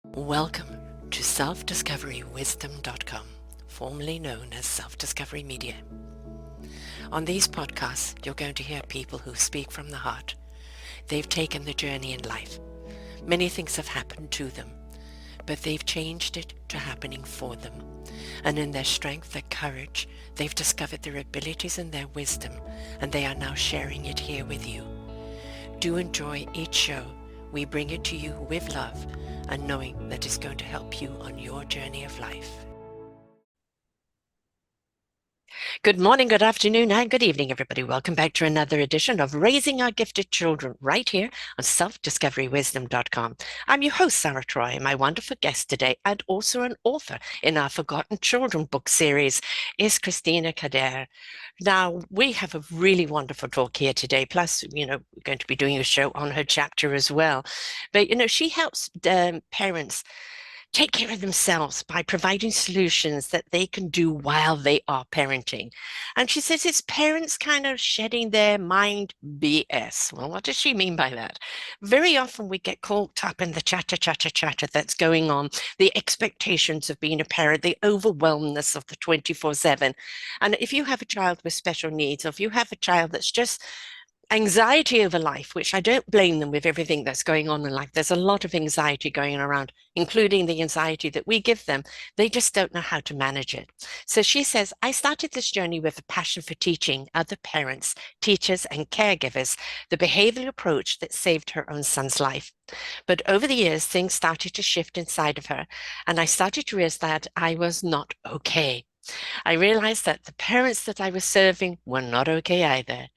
Welcome to self-discoverywisdom.com, formerly known as Self-Discovery Media. On these podcasts, you're going to hear people who speak from the heart. They've taken the journey in life. Many things have happened to them, but they've changed it to happening for them. And in their strength, their courage, they've discovered their abilities and their wisdom, and they are now sharing it here with you. Do enjoy each show. We bring it to you with love and knowing that it's going to help you on your journey of life. Good morning, good afternoon, and good evening, everybody. Welcome back to another edition of Raising Our Gifted Children right here on selfdiscoverywisdom.com. I'm your host, Sarah Troy, and my wonderful guest today, and also an author in our Forgotten Children book series, is Kristina Coderre. Now, we have a really wonderful talk here today. Plus, we're going to be doing a show on her chapter as well. But, she helps parents take care of themselves by providing solutions that they can do while they are parenting. And she says it's parents kind of shedding their mind BS. Well, what does she mean by that? Very often we get caught up in the chatter that's going on, the expectations of being a parent, the overwhelmness of the 24/7. And if you have a child with special needs, or if you have a child that's just anxiety over life, which I don't blame them with everything that's going on in life. There's a lot of anxiety going around, including the anxiety that we give them. They just don't know how to manage it. So she says, I started this journey with a passion for teaching other parents, teachers, and caregivers the behavioral approach that saved her own son's life. But over the years, things started to shift inside of her, and I started to realize that I was not okay. I realized that the parents that I was serving were not okay either.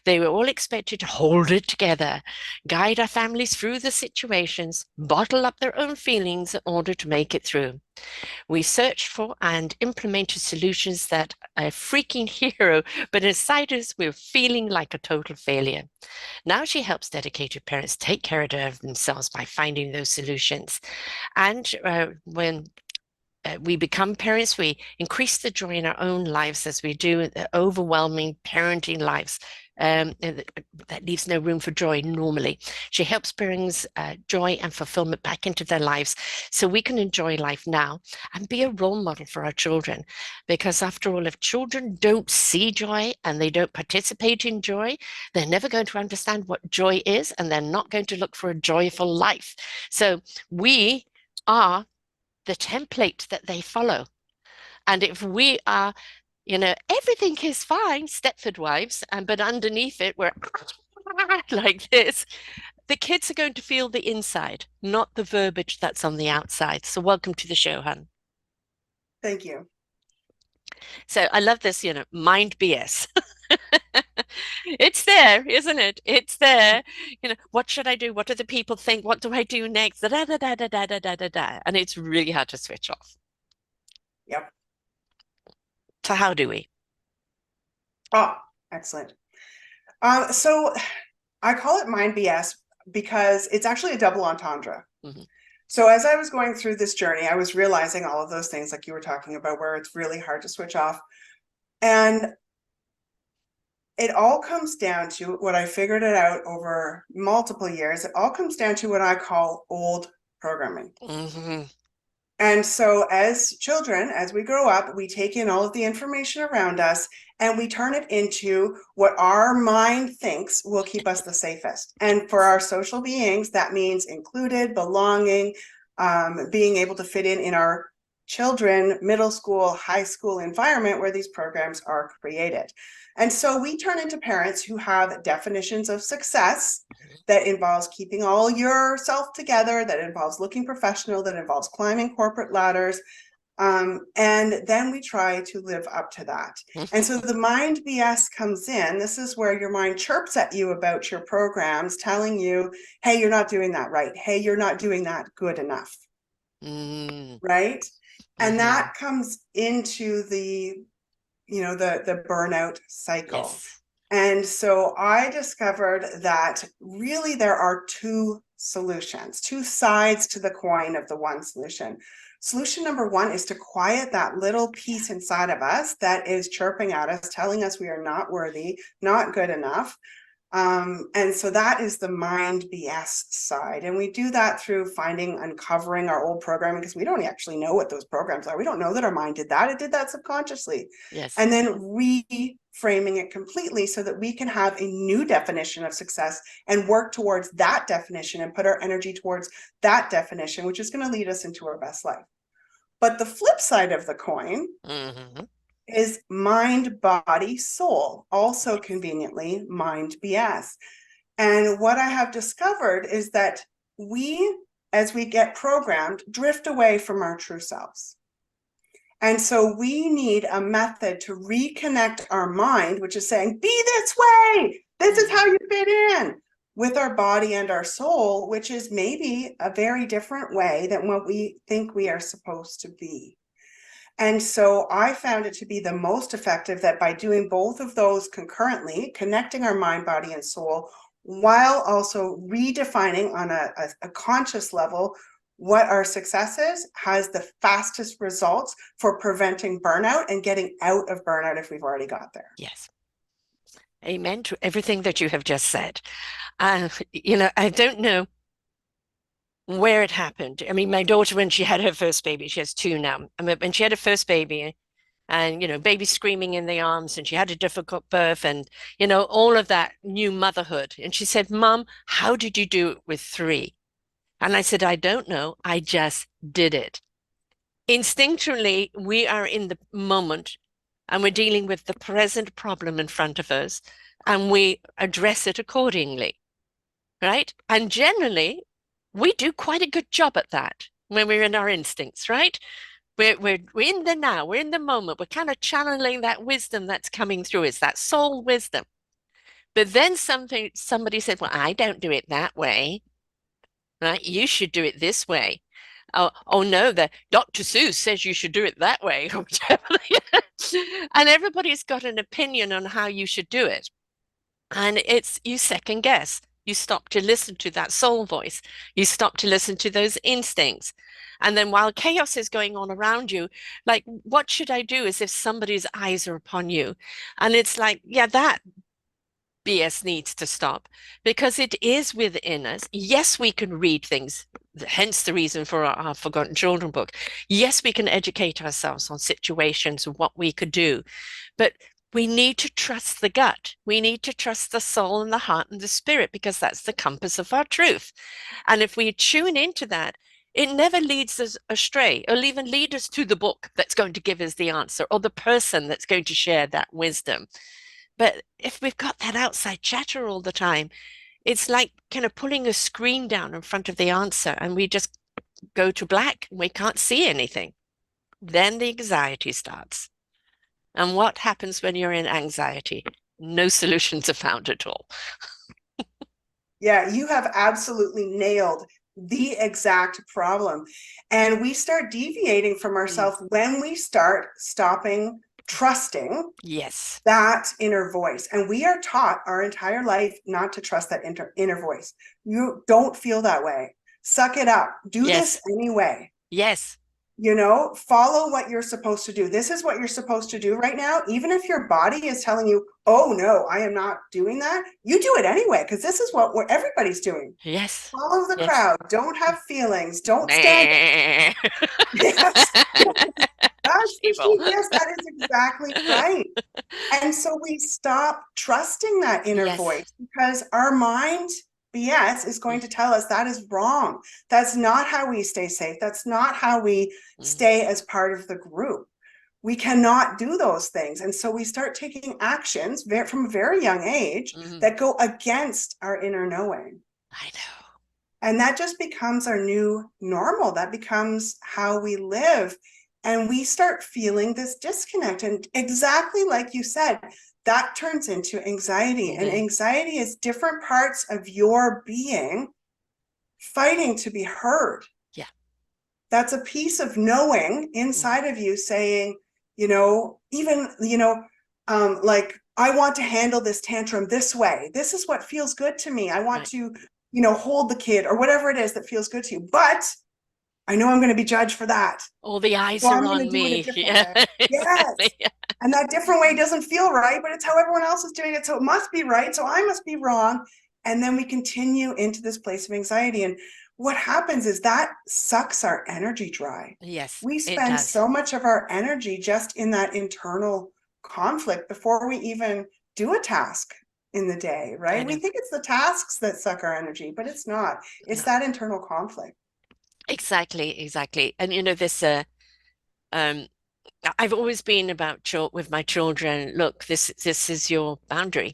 They were all expected to hold it together, guide our families through the situations, bottle up their own feelings in order to make it through. We searched for and implemented solutions that are a freaking hero, but inside us, we're feeling like a total failure. Now she helps dedicated parents take care of themselves by finding those solutions. And when we become parents, we increase the joy in our own lives as we do the overwhelming parenting lives. That leaves no room for joy normally. She helps brings joy and fulfillment back into their lives so we can enjoy life now and be a role model for our children. Because after all, if children don't see joy and they don't participate in joy, they're never going to understand what joy is, and they're not going to look for a joyful life. So we are the template that they follow. And if we are, everything is fine, Stepford wives, but underneath it, we're like this, the kids are going to feel the inside, not the verbiage that's on the outside. So welcome to the show, hon. Thank you. So I love this, mind BS. It's there, isn't it? It's there. What should I do? What do the people think? What do I do next? Da, da, da, da, da, da, da, da, da. And it's really hard to switch off. Yep. So how do we? Oh, excellent. So I call it mind BS because it's actually a double entendre. Mhm. So as I was going through this journey, I was realizing all of those things like you were talking about, where it's really hard to switch off. And it all comes down to what I figured it out over multiple years. It all comes down to what I call old programming. Mhm. And so as children, as we grow up, we take in all of the information around us and we turn it into what our mind thinks will keep us the safest. And for our social beings, that means included, belonging, being able to fit in our children, middle school, high school environment where these programs are created. And so we turn into parents who have definitions of success that involves keeping all yourself together, that involves looking professional, that involves climbing corporate ladders. And then we try to live up to that. And so the mind BS comes in. This is where your mind chirps at you about your programs, telling you, hey, you're not doing that right. Hey, you're not doing that good enough. Mm. Right. And Mhm. that comes into the burnout cycle. Yes. And so I discovered that really there are two solutions, two sides to the coin of the one solution. Solution number one is to quiet that little piece inside of us that is chirping at us, telling us we are not worthy, not good enough. And so that is the mind BS side. And we do that through uncovering our old programming, because we don't actually know what those programs are. We don't know that our mind did that. It did that subconsciously. Yes. And then reframing it completely so that we can have a new definition of success and work towards that definition and put our energy towards that definition, which is going to lead us into our best life. But the flip side of the coin is mind, body, soul, also conveniently mind BS. And what I have discovered is that we, as we get programmed, drift away from our true selves. And so we need a method to reconnect our mind, which is saying, be this way. This is how you fit in, with our body and our soul, which is maybe a very different way than what we think we are supposed to be. And so I found it to be the most effective that by doing both of those concurrently, connecting our mind, body, and soul, while also redefining on a conscious level what our success is, has the fastest results for preventing burnout and getting out of burnout if we've already got there. Yes. Amen to everything that you have just said. I don't know where it happened. I mean, my daughter, when she had her first baby, she has two now. I mean, when she had her first baby, and baby screaming in the arms, and she had a difficult birth, and all of that new motherhood. And she said, "Mom, how did you do it with three?" And I said, "I don't know. I just did it." Instinctually, we are in the moment and we're dealing with the present problem in front of us, and we address it accordingly, right? And generally, we do quite a good job at that when we're in our instincts, right? We're in the now, we're in the moment, we're kind of channeling that wisdom that's coming through. It's that soul wisdom. But then somebody said, "Well, I don't do it that way, right? You should do it this way." Oh no, the Dr. Seuss says you should do it that way, or whatever. And everybody's got an opinion on how you should do it. And it's you second guess. You stop to listen to that soul voice. You stop to listen to those instincts. And then while chaos is going on around you, like, what should I do as if somebody's eyes are upon you? And it's like, yeah, that BS needs to stop, because it is within us. Yes, we can read things, hence the reason for our Forgotten Children book. Yes, we can educate ourselves on situations and what we could do, but we need to trust the gut. We need to trust the soul and the heart and the spirit, because that's the compass of our truth. And if we tune into that, it never leads us astray. It'll even lead us to the book that's going to give us the answer, or the person that's going to share that wisdom. But if we've got that outside chatter all the time, it's like kind of pulling a screen down in front of the answer, and we just go to black and we can't see anything. Then the anxiety starts. And what happens when you're in anxiety? No solutions are found at all. Yeah, you have absolutely nailed the exact problem. And we start deviating from ourselves when we start stopping trusting Yes. that inner voice. And we are taught our entire life not to trust that inner voice. You don't feel that way. Suck it up. Do Yes. this anyway. Yes. Follow what you're supposed to do. This is what you're supposed to do right now. Even if your body is telling you, "Oh no, I am not doing that," you do it anyway, because this is what everybody's doing. Yes. Follow the Yes. crowd. Don't have feelings. Don't stand. Yes. That's Evil. yes, that is exactly right. And so we stop trusting that inner Yes. voice, because our mind BS is going to tell us that is wrong. That's not how we stay safe. That's not how we stay as part of the group. We cannot do those things. And so we start taking actions from a very young age that go against our inner knowing. I know. And that just becomes our new normal. That becomes how we live. And we start feeling this disconnect. And exactly like you said, that turns into anxiety. And anxiety is different parts of your being fighting to be heard. Yeah. That's a piece of knowing inside of you saying, like, I want to handle this tantrum this way. This is what feels good to me. I want to, hold the kid, or whatever it is that feels good to you. But I know I'm going to be judged for that. All the eyes So are I'm going on to do it a me. different Yeah. way. Yes. Exactly. And that different way doesn't feel right, but it's how everyone else is doing it. So it must be right. So I must be wrong. And then we continue into this place of anxiety. And what happens is that sucks our energy dry. Yes, We it spend does. so much of our energy just in that internal conflict before we even do a task in the day, I right? We know. think it's the tasks that suck our energy, but it's not. It's No, that internal conflict. exactly, exactly. And this um I've always been about with my children, look, this is your boundary.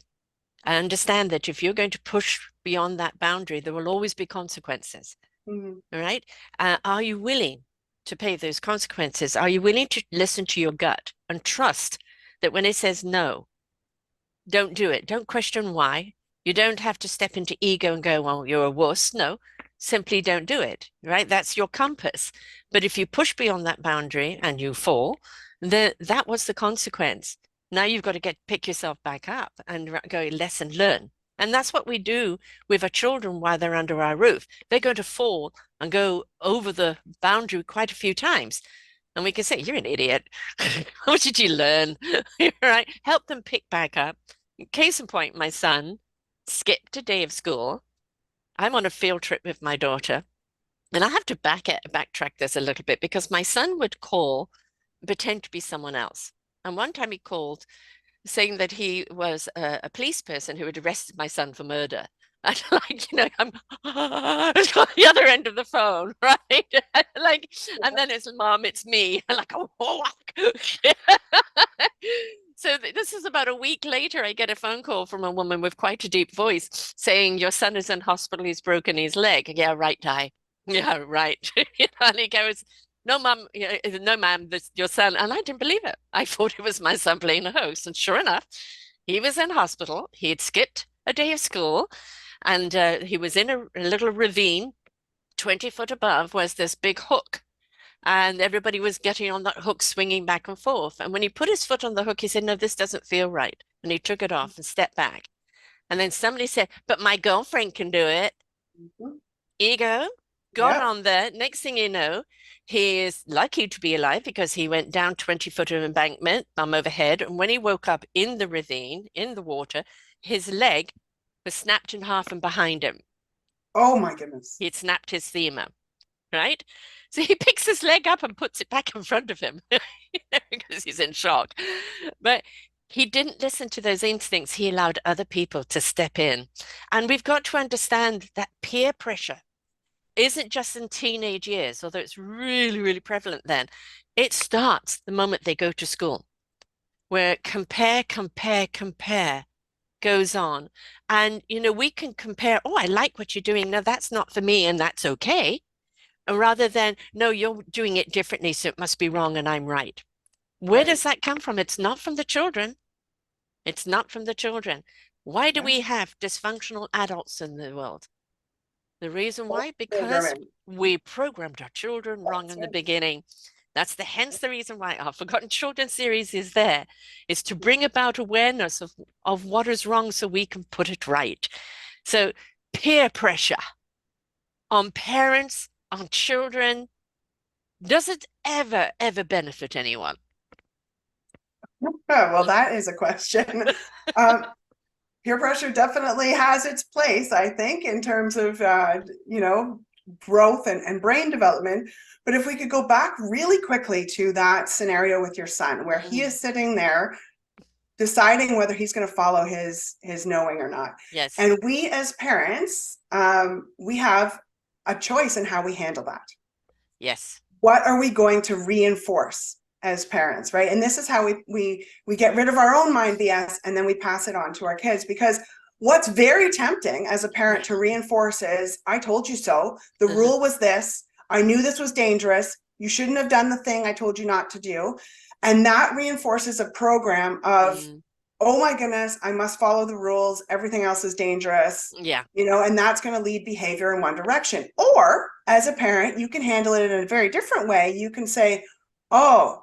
I understand that if you're going to push beyond that boundary, there will always be consequences. Mhm. All right. Are you willing to pay those consequences? Are you willing to listen to your gut and trust that when it says no, don't do it? Don't question why. You don't have to step into ego and go, well, you're a wuss. No, simply don't do it. Right. That's your compass. But if you push beyond that boundary and you fall, then that was the consequence. Now you've got to pick yourself back up and go lesson learn. And that's what we do with our children while they're under our roof. They're going to fall and go over the boundary quite a few times. And we can say, you're an idiot. What did you learn? Right? Help them pick back up. Case in point, my son skipped a day of school. I'm on a field trip with my daughter. And I have to backtrack this a little bit because my son would call, pretend to be someone else. And one time he called saying that he was a police person who had arrested my son for murder. And I'm on the other end of the phone, right? Like, and then it's mom, it's me. Like, oh. So this is about a week later. I get a phone call from a woman with quite a deep voice saying, your son is in hospital. He's broken his leg. Yeah, right, Di. Yeah, right. And he goes, no, mum, no, ma'am, this your son. And I didn't believe it. I thought it was my son playing a host. And sure enough, he was in hospital. He had skipped a day of school and he was in a little ravine. 20 foot above was this big hook. And everybody was getting on that hook, swinging back and forth. And when he put his foot on the hook, he said, no, this doesn't feel right. And he took it off and stepped back. And then somebody said, but my girlfriend can do it. Mhm. Ego got Yep. on there. Next thing you know, he is lucky to be alive because he went down 20 foot of embankment, bum overhead. And when he woke up in the ravine, in the water, his leg was snapped in half and behind him. Oh my goodness. He had snapped his femur, right? So he picks his leg up and puts it back in front of him because he's in shock. But he didn't listen to those instincts. He allowed other people to step in. And we've got to understand that peer pressure isn't just in teenage years, although it's really, really prevalent then. It starts the moment they go to school, where compare goes on. And, we can compare, oh, I like what you're doing. No, that's not for me, and that's okay. Rather than, no, you're doing it differently, so it must be wrong and I'm right. Where Right. does that come from? It's not from the children. It's not from the children. Why do Right. we have dysfunctional adults in the world? The reason Oh, why? Because programming. we programmed our children wrong That's in the right. beginning. That's hence the reason why our Forgotten Children series is there, is to bring about awareness of what is wrong so we can put it right. So peer pressure on parents, on children, does it ever, ever benefit anyone? Oh, well, that is a question. Um, Peer pressure definitely has its place, I think, in terms of growth and brain development. But if we could go back really quickly to that scenario with your son, where he Mm, is sitting there deciding whether he's going to follow his knowing or not, yes, and we as parents, we have a choice in how we handle that. yes. What are we going to reinforce as parents, right? And this is how we get rid of our own mind BS, and then we pass it on to our kids. Because what's very tempting as a parent to reinforce is, I told you so, the Uh-huh. rule was this, I knew this was dangerous, you shouldn't have done the thing I told you not to do. And that reinforces a program of, Mm, oh my goodness, I must follow the rules, everything else is dangerous, yeah, and that's going to lead behavior in one direction. Or as a parent, you can handle it in a very different way. You can say, oh,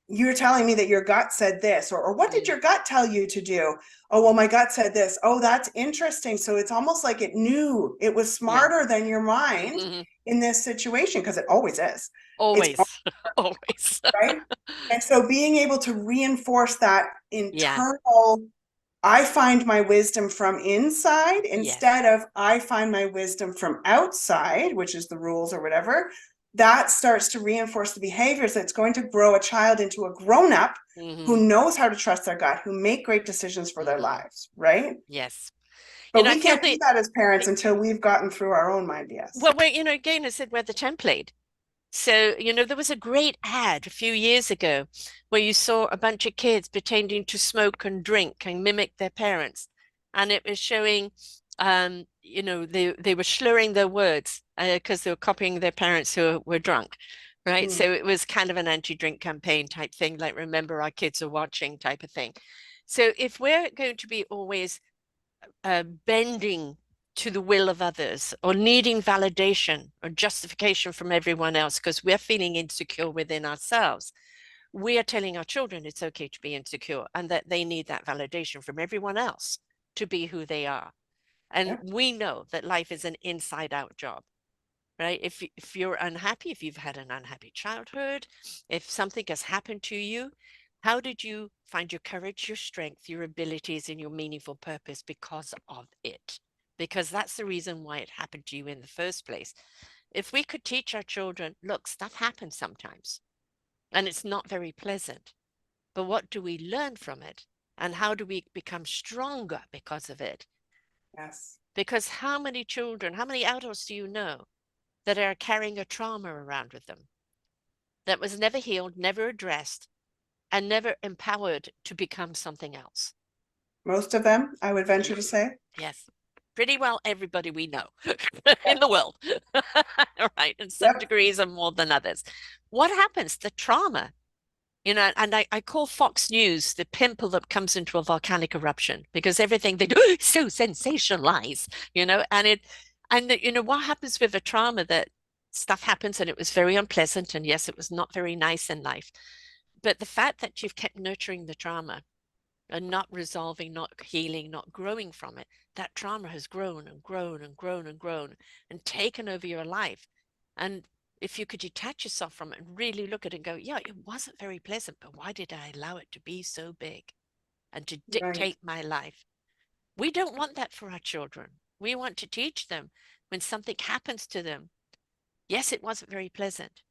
you're telling me that your gut said this, or what did mm, your gut tell you to do? Oh, well, my gut said this. Oh, that's interesting. So it's almost like it knew, it was yeah. smarter than your mind in this situation, because it always is. It's Always, always. right. And so being able to reinforce that Yeah. internal, I find my wisdom from inside Yes. instead of I find my wisdom from outside, which is the rules or whatever, that starts to reinforce the behaviors that's going to grow a child into a grown up Mm-hmm. who knows how to trust their gut, who make great decisions for their Mm-hmm. lives, right? Yes. But I we feel can't do that as parents until we've gotten through our own mind, yes. well, again, I said we're the template. So, there was a great ad a few years ago where you saw a bunch of kids pretending to smoke and drink and mimic their parents. And it was showing, they were slurring their words because they were copying their parents who were drunk, right? Mm, So it was kind of an anti-drink campaign type thing, like remember our kids are watching type of thing. So if we're going to be always bending to the will of others or needing validation or justification from everyone else because we're feeling insecure within ourselves, we are telling our children it's okay to be insecure and that they need that validation from everyone else to be who they are. And yeah, we know that life is an inside out job, right? If you're unhappy, if you've had an unhappy childhood, if something has happened to you, how did you find your courage, your strength, your abilities, and your meaningful purpose because of it? Because that's the reason why it happened to you in the first place. If we could teach our children, look, stuff happens sometimes and it's not very pleasant, but what do we learn from it? And how do we become stronger because of it? yes. Because how many children, how many adults do you know that are carrying a trauma around with them that was never healed, never addressed, and never empowered to become something else? Most of them, I would venture Yeah. to say. Yes. Pretty well everybody we know in the world. All right. In some Yep. degrees and more than others. What happens? The trauma, and I call Fox News the pimple that comes into a volcanic eruption because everything they do is so sensationalized, what happens with a trauma that stuff happens and it was very unpleasant and yes, it was not very nice in life. But the fact that you've kept nurturing the trauma and not resolving, not healing, not growing from it, that trauma has grown and grown and grown and grown and taken over your life. And if you could detach yourself from it and really look at it and go, yeah, it wasn't very pleasant, but why did I allow it to be so big and to Right. dictate my life? We don't want that for our children. We want to teach them when something happens to them. Yes, it wasn't very pleasant,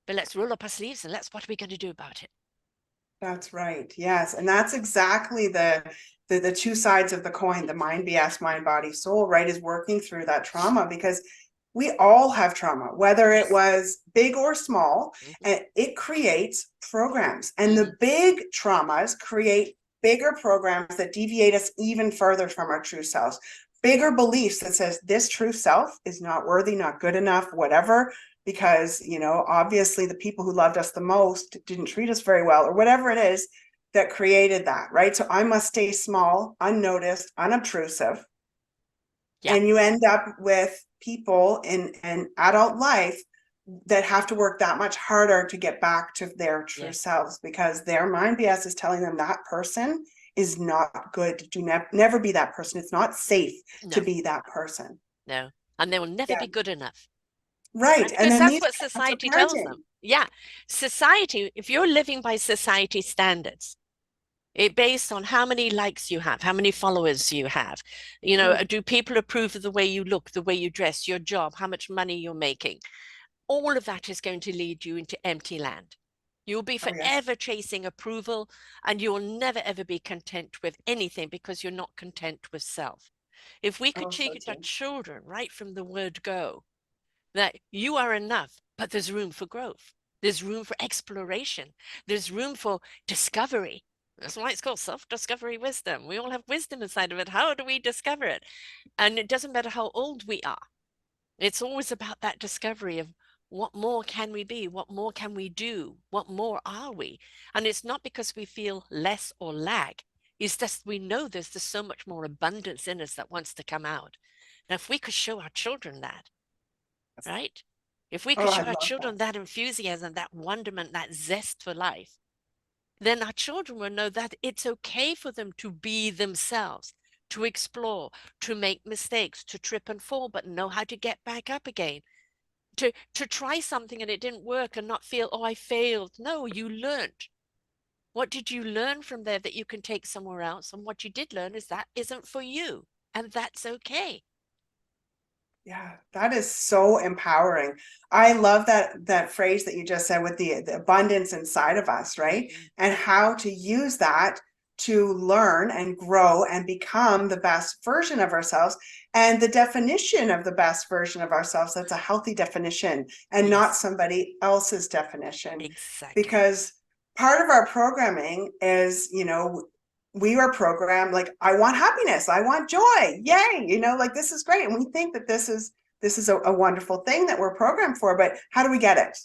but let's roll up our sleeves and what are we going to do about it? That's right. Yes. And that's exactly the two sides of the coin, the mind, BS, mind, body, soul, right? Is working through that trauma because we all have trauma, whether it Yes. was big or small, Mm-hmm. and it creates programs. And Mm-hmm. the big traumas create bigger programs that deviate us even further from our true selves. Bigger beliefs that says this true self is not worthy, not good enough, whatever, because obviously the people who loved us the most didn't treat us very well or whatever it is that created that, right? So I must stay small, unnoticed, unobtrusive, Yeah. and you end up with people in adult life that have to work that much harder to get back to their true Yeah. selves because their mind BS is telling them that person is not good. Do never be that person. It's not safe to No, be that person. no. And they will never Yeah, be good enough. right. Right? And Because then that's these what parents are society tells parenting. them. Yeah. Society, if you're living by society standards, it based on how many likes you have, how many followers you have. Mm. Do people approve of the way you look, the way you dress, your job, how much money you're making? All of that is going to lead you into empty land. You'll be Oh yes. forever chasing approval and you'll never ever be content with anything because you're not content with self. If we could Oh, so teach our true. children right from the word go, that you are enough, but there's room for growth. There's room for exploration. There's room for discovery. That's why it's called self-discovery wisdom. We all have wisdom inside of it. How do we discover it? And it doesn't matter how old we are. It's always about that discovery of what more can we be? What more can we do? What more are we? And it's not because we feel less or lack. It's just we know there's so much more abundance in us that wants to come out. Now, if we could show our children that, right? If we Oh, could I show our love that. children that enthusiasm, that wonderment, that zest for life, then our children will know that it's okay for them to be themselves, to explore, to make mistakes, to trip and fall, but know how to get back up again. To try something and it didn't work and not feel, oh, I failed. No, you learned. What did you learn from there that you can take somewhere else? And what you did learn is that isn't for you, and that's okay. Yeah, that is so empowering. I love that phrase that you just said with the abundance inside of us, right? Mhm. And how to use that to learn and grow and become the best version of ourselves. And the definition of the best version of ourselves, that's a healthy definition and not Yes, somebody else's definition. exactly. Because part of our programming is, we were programmed like, I want happiness, I want joy, Yes. yay, like this is great, and we think that this is a wonderful thing that we're programmed for, but how do we get it?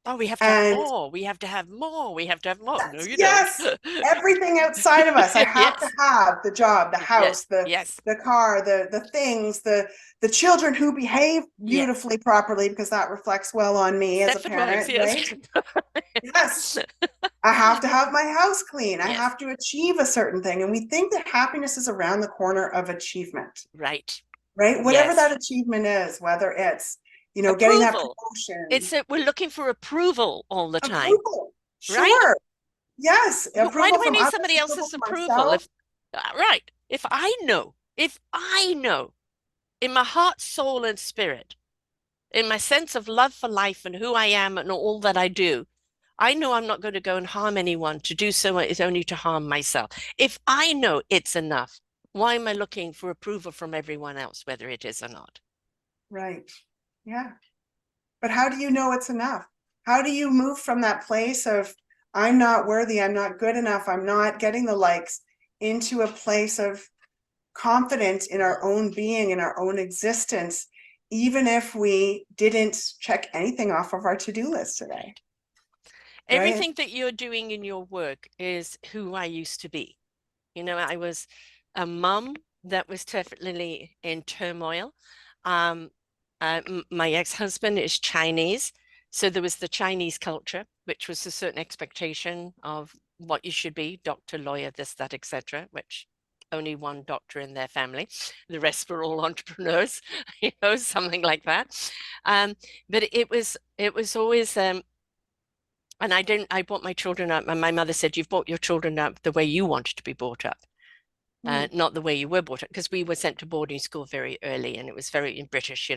Oh, we have to have And more. We have to have more. We have to have more. No, that's, you don't. yes, everything outside of us. I have to Yes. have the job, the Yes. house, the Yes. the car, the things, the children who behave Yes. beautifully, properly, because that reflects well on me as a Stepford wives, parent, yes. right? Yes, I have to have my house clean, I Yes. have to achieve a certain thing, and we think that happiness is around the corner of achievement, Right. right? Whatever Yes. that achievement is, whether it's, getting that Approval. promotion, It's that we're looking for approval all the time, approval, right? sure. Yes, Why do approval I from need others, somebody approval else's from approval? myself. Right. If I know in my heart, soul, and spirit, in my sense of love for life and who I am and all that I do, I know I'm not going to go and harm anyone. To do so is only to harm myself. If I know it's enough, why am I looking for approval from everyone else, whether it is or not? Right. Yeah. But how do you know it's enough? How do you move from that place of, I'm not worthy, I'm not good enough, I'm not getting the likes, into a place of confidence in our own being, in our own existence, even if we didn't check anything off of our to-do list today, Right. right? Everything that you're doing in your work is who I used to be. I was a mum that was definitely in turmoil. Um, my ex-husband is Chinese, so there was the Chinese culture, which was a certain expectation of what you should be, doctor, lawyer, this, that, etc., which only one doctor in their family. The rest were all entrepreneurs, something like that. Um, but it was always and I brought my children up, and my mother said, "You've brought your children up the way you wanted to be brought up." Mm. Not the way you were brought up, because we were sent to boarding school very early, and it was very British,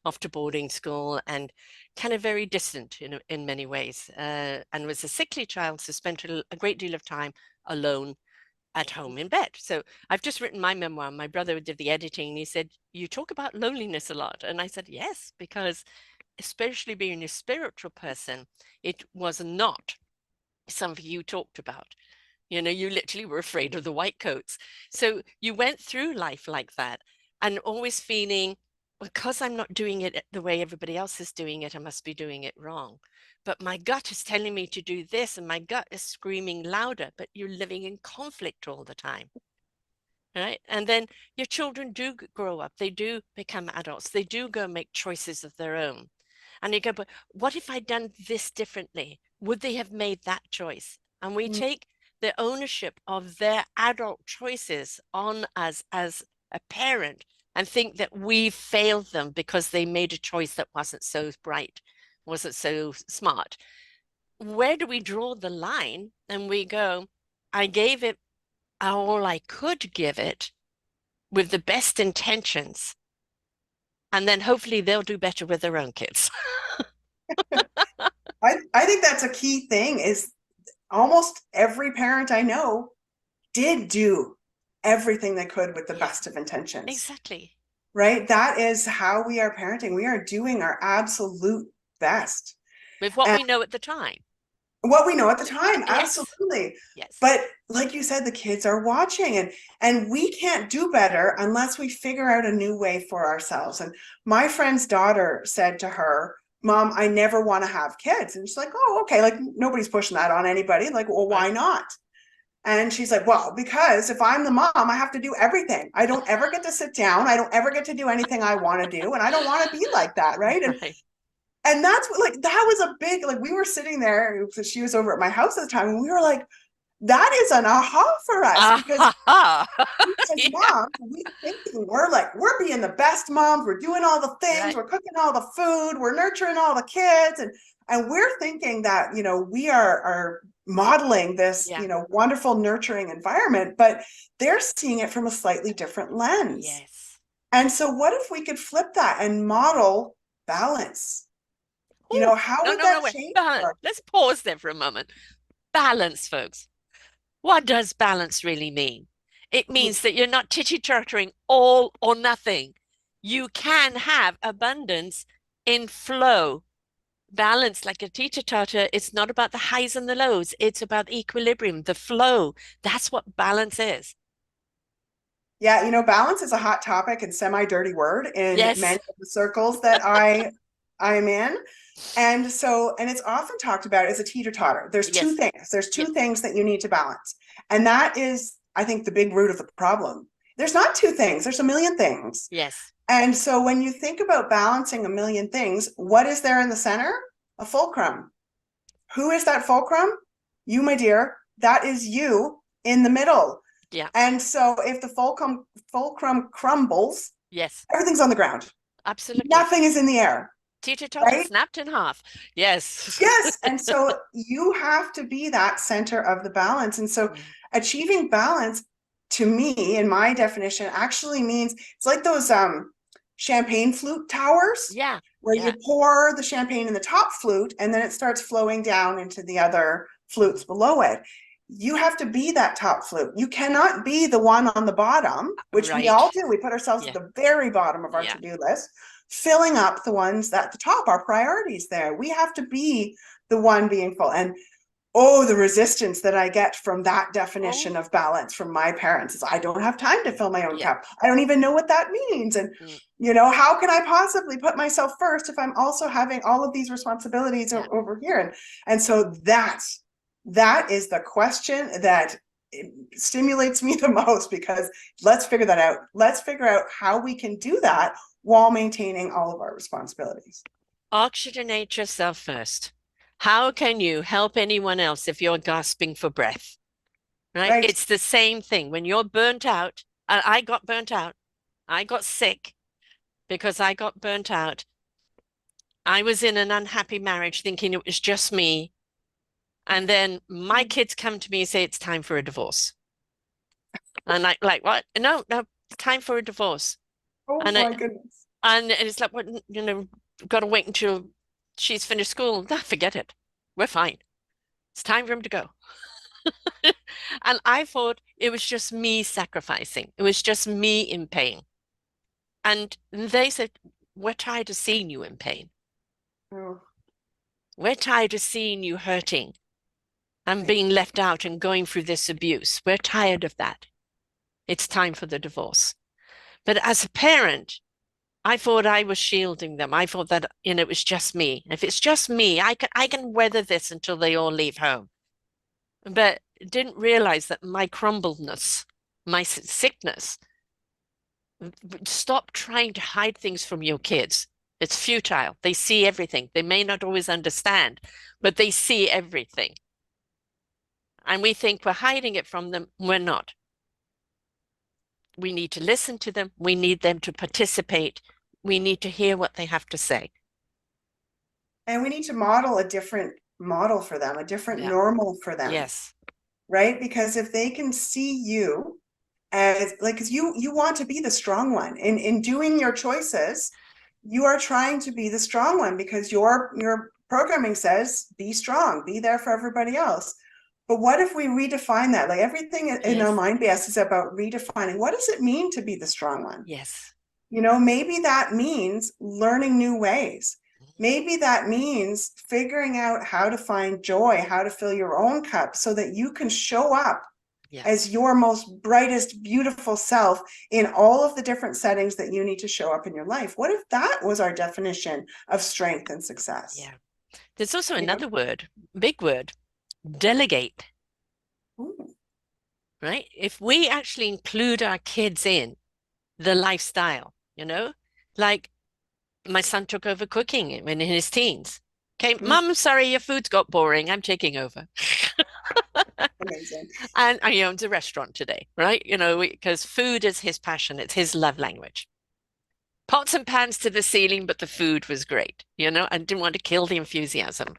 off to boarding school and kind of very distant in many ways. And was a sickly child, so spent a great deal of time alone at home in bed. So I've just written my memoir. My brother did the editing, and he said, "You talk about loneliness a lot," and I said, "Yes, because especially being a spiritual person, it was not something you talked about. You literally were afraid of the white coats. So you went through life like that and always feeling, because I'm not doing it the way everybody else is doing it, I must be doing it wrong. But my gut is telling me to do this, and my gut is screaming louder, but you're living in conflict all the time. Right. And then your children do grow up, they do become adults, they do go make choices of their own. And you go, but what if I'd done this differently? Would they have made that choice? And we Mm. take the ownership of their adult choices on us as a parent and think that we failed them because they made a choice that wasn't so bright, wasn't so smart. Where do we draw the line? And we go, I gave it all I could give it with the best intentions, and then hopefully they'll do better with their own kids. I think that's a key thing is almost every parent I know did do everything they could with the Yes, best of intentions, exactly. right? That is how we are parenting. We are doing our absolute best. With what And we know at the time. what we know at the time, Yes, absolutely. yes, But like you said, the kids are watching, and we can't do better unless we figure out a new way for ourselves. And my friend's daughter said to her, Mom, I never want to have kids. And she's like, oh, okay. Like nobody's pushing that on anybody. Like, well, why right. not? And she's like, well, because if I'm the mom, I have to do everything. I don't ever get to sit down. I don't ever get to do anything I want to do. And I don't want to be like that. Right. Right. And that's what, like, that was a big, like, we were sitting there, she was over at my house at the time, and we were like, that is an aha for us because Ah, as yeah, moms, we thinking we're like, we're being the best moms, we're doing all the things, right. we're cooking all the food, we're nurturing all the kids, and we're thinking that, we are modeling this, Yeah. wonderful nurturing environment, but they're seeing it from a slightly different lens. Yes. And so what if we could flip that and model balance? Oh, How no, would no, no, that wait. change Balance. our Let's pause there for a moment. Balance, folks. What does balance really mean? It means that you're not titty-tottering all or nothing. You can have abundance in flow. Balance, like a teeter-totter, it's not about the highs and the lows. It's about equilibrium, the flow. That's what balance is. Yeah, balance is a hot topic and semi-dirty word in Yes, many of the circles that I'm in. And it's often talked about as a teeter-totter. There's two yes, things. There's two yes, things that you need to balance. And that is, I think, the big root of the problem. There's not two things, there's a million things. yes. And so when you think about balancing a million things, what is there in the center? A fulcrum. Who is that fulcrum? You, my dear. That is you in the middle. Yeah, And so if the fulcrum crumbles, yes, everything's on the ground. absolutely. Nothing is in the air, Teeter-totter right? snapped in half. Yes. Yes. And so you have to be that center of the balance. And so Yeah, achieving balance to me, in my definition, actually means it's like those champagne flute towers yeah, where yeah. you pour the champagne in the top flute and then it starts flowing down into the other flutes below it. You have to be that top flute. You cannot be the one on the bottom, which we Right. all do. We put ourselves at Yeah, the very bottom of our yeah. to-do list, filling up the ones at the top, our priorities there. We have to be the one being full. And oh, the resistance that I get from that definition Oh, of balance from my parents is I don't have time to fill my own yeah. cup. I don't even know what that means. And, Mm, how can I possibly put myself first if I'm also having all of these responsibilities yeah. over here? And so that is the question that stimulates me the most because let's figure that out. Let's figure out how we can do that while maintaining all of our responsibilities. Oxygenate yourself first. How can you help anyone else if you're gasping for breath? Right? Right. It's the same thing. When you're burnt out, and I got burnt out, I got sick because I got burnt out. I was in an unhappy marriage thinking it was just me. And then my kids come to me and say it's time for a divorce. And like what? No, no, it's time for a divorce. Oh And my it goodness. and it's like, what, got to wait until she's finished school. No, forget it. We're fine. It's time for him to go. And I thought it was just me sacrificing. It was just me in pain. And they said, we're tired of seeing you in pain. Oh, We're tired of seeing you hurting and right. being left out and going through this abuse. We're tired of that. It's time for the divorce. But as a parent, I thought I was shielding them. I thought that, it was just me. If it's just me, I can weather this until they all leave home. But didn't realize that my crumbledness, my sickness, stop trying to hide things from your kids. It's futile. They see everything. They may not always understand, but they see everything. And we think we're hiding it from them. We're not. We need to listen to them. We need them to participate. We need to hear what they have to say. And we need to model a different model for them, a different Yeah. normal for them, Yes. right? Because if they can see you as like, because you want to be the strong one in doing your choices, you are trying to be the strong one because your programming says be strong, be there for everybody else. But what if we redefine that? Like everything in our Yes. mind base is about redefining what does it mean to be the strong one? Yes. Maybe that means learning new ways. Maybe that means figuring out how to find joy, how to fill your own cup so that you can show up Yeah. as your most brightest, beautiful self in all of the different settings that you need to show up in your life. What if that was our definition of strength and success? Yeah. There's also You know? another word, big word, delegate, Ooh. right? If we actually include our kids in the lifestyle, like my son took over cooking when in his teens. Okay, Mm. Mum, sorry, your food's got boring. I'm taking over. Amazing. And he owns a restaurant today, right? Because food is his passion, it's his love language. Pots and pans to the ceiling, but the food was great. I didn't want to kill the enthusiasm.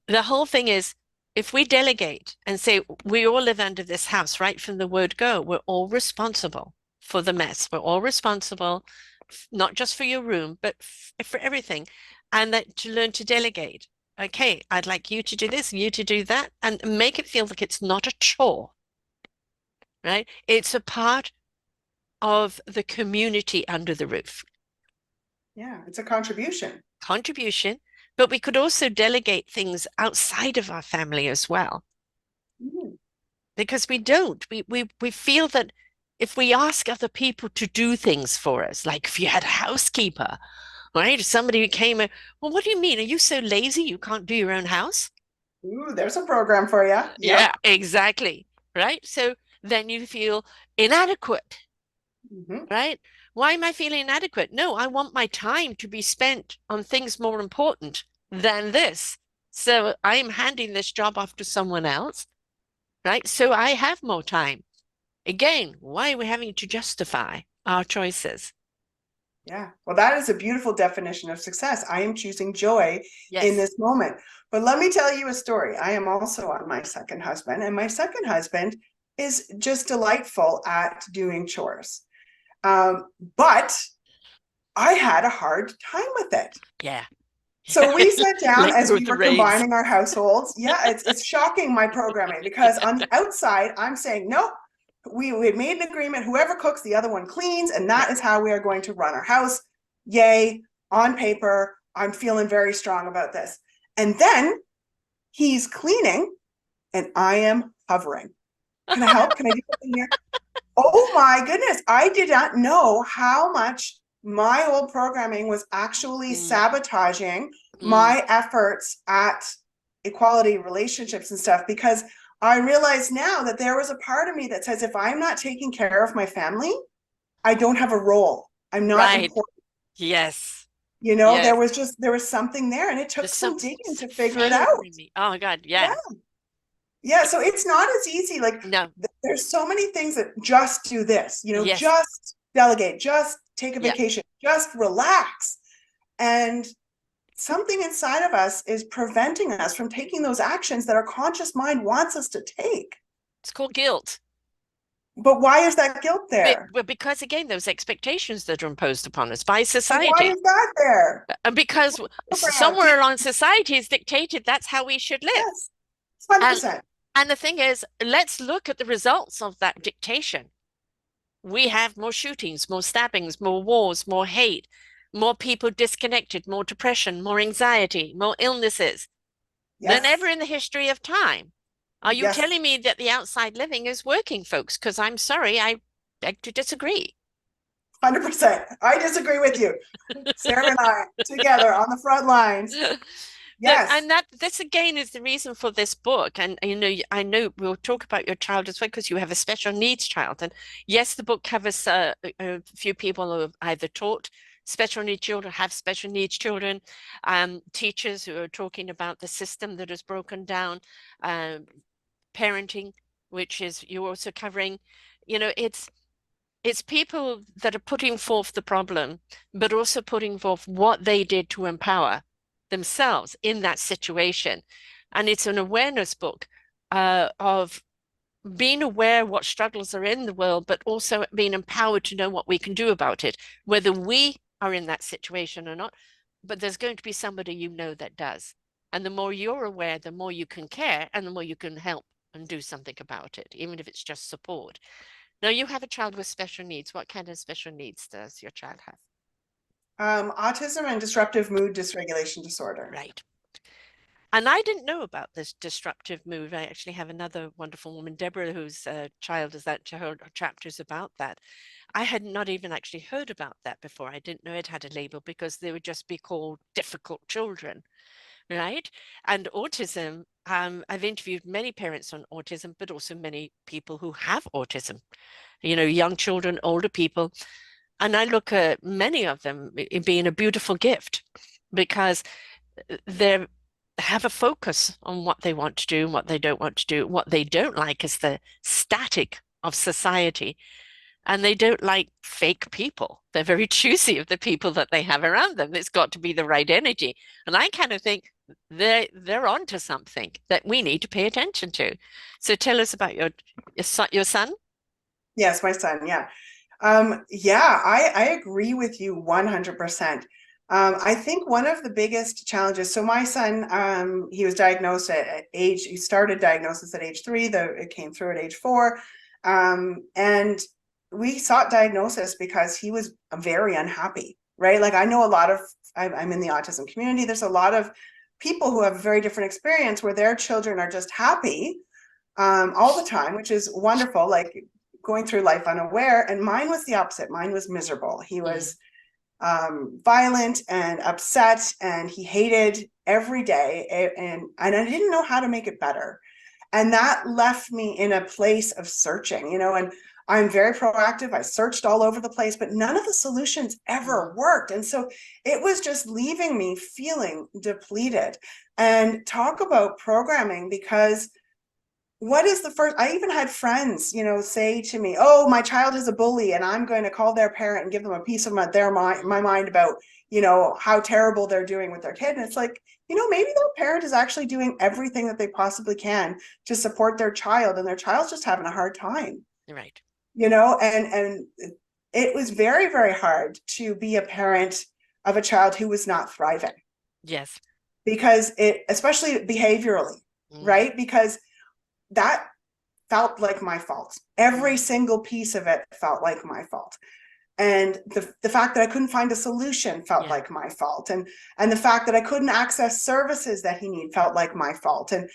The whole thing is, if we delegate and say we all live under this house right from the word go, we're all responsible for the mess. We're all responsible, not just for your room, but for everything. And that to learn to delegate. Okay, I'd like you to do this, you to do that, and make it feel like it's not a chore, right? It's a part of the community under the roof. Yeah, it's a contribution. Contribution, but we could also delegate things outside of our family as well. Mm. Because we don't. We feel that if we ask other people to do things for us, like if you had a housekeeper, right? If somebody came in, well, what do you mean? Are you so lazy you can't do your own house? Ooh, there's a program for you. Yeah, Yep. exactly. Right. So then you feel inadequate, Hmm. right? Why am I feeling inadequate? No, I want my time to be spent on things more important than this. So I'm handing this job off to someone else, right? So I have more time. Again, why are we having to justify our choices? Yeah. Well, that is a beautiful definition of success. I am choosing joy in Yes. this moment. But let me tell you a story. I am also on my second husband, and my second husband is just delightful at doing chores. Um, but I had a hard time with it. Yeah. So we sat down Like as we with the were raise. combining our households. Yeah, it's shocking my programming because on the outside, I'm saying, nope, we had made an agreement. Whoever cooks, the other one cleans, and Yeah. that is how we are going to run our house. Yay, on paper, I'm feeling very strong about this. And then he's cleaning and I am hovering. Can I help? Can I do something here? Oh my goodness. I did not know how much my old programming was actually Mm, sabotaging mm, my efforts at equality relationships and stuff because I realize now that there was a part of me that says if I'm not taking care of my family, I don't have a role. I'm not right. important. Yes. You know, Yes. there was something there and it took There's some something digging so to figure it out. favoring me. Oh my God. Yeah. Yeah. Yeah, so it's not as easy. Like No. there's so many things that just do this, Yes. just delegate, just take a Yeah. vacation, just relax. And something inside of us is preventing us from taking those actions that our conscious mind wants us to take. It's called guilt. But why is that guilt there? But because again, those expectations that are imposed upon us by But why society. is that there? And because Programmed. somewhere along society is dictated that's how we should live. Yes, And 100%. and the thing is, let's look at the results of that dictation. We have more shootings, more stabbings, more wars, more hate, more people disconnected, more depression, more anxiety, more illnesses than ever Yes, in the history of time. Are you yes, telling me that the outside living is working, folks? Because I'm sorry, I beg to disagree. 100%. I disagree with you. Sarah and I together on the front lines. Yes. And that this again is the reason for this book. And I know we'll talk about your child as well because you have a special needs child. And yes, the book covers a few people who have either taught special needs children, have special needs children, teachers who are talking about the system that is broken down, um, parenting, which is you're also covering. It's people that are putting forth the problem, but also putting forth what they did to empower themselves in that situation. And it's an awareness book of being aware what struggles are in the world, but also being empowered to know what we can do about it, whether we are in that situation or not. But there's going to be somebody that does. And the more you're aware, the more you can care and the more you can help and do something about it, even if it's just support. Now, you have a child with special needs. What kind of special needs does your child have? Autism and disruptive mood dysregulation disorder. Right. And I didn't know about this disruptive mood. I actually have another wonderful woman, Deborah, whose child is that her chapters about that. I had not even actually heard about that before. I didn't know it had a label because they would just be called difficult children, right? And autism, I've interviewed many parents on autism, but also many people who have autism, young children, older people. And I look at many of them being a beautiful gift because they're have a focus on what they want to do and what they don't want to do. What they don't like is the static of society. And they don't like fake people. They're very choosy of the people that they have around them. It's got to be the right energy. And I kind of think they're onto something that we need to pay attention to. So tell us about your son. Yes, my son. Yeah. Yeah, I agree with you 100%. I think one of the biggest challenges, so my son, he was diagnosed at age, he started diagnosis at age 3, it came through at age 4. And we sought diagnosis because he was very unhappy, right? Like I know a lot of, I'm in the autism community. There's a lot of people who have a very different experience where their children are just happy all the time, which is wonderful, like going through life unaware. And mine was the opposite. Mine was miserable. He Mm, was violent and upset, and he hated every day. And I didn't know how to make it better. And that left me in a place of searching, and I'm very proactive. I searched all over the place, but none of the solutions ever mm, worked. And so it was just leaving me feeling depleted. And talk about programming, because what is the first, I even had friends, say to me, oh, my child is a bully and I'm going to call their parent and give them a piece of my mm. mind about, how terrible they're doing with their kid. And it's like, maybe their parent is actually doing everything that they possibly can to support their child, and their child's just having a hard time, Right. and it was very, very hard to be a parent of a child who was not thriving, Yes. because especially behaviorally, Mm, right? Because that felt like my fault. Every mm. single piece of it felt like my fault. And the fact that I couldn't find a solution felt Yeah. like my fault. And the fact that I couldn't access services that he needed felt like my fault. And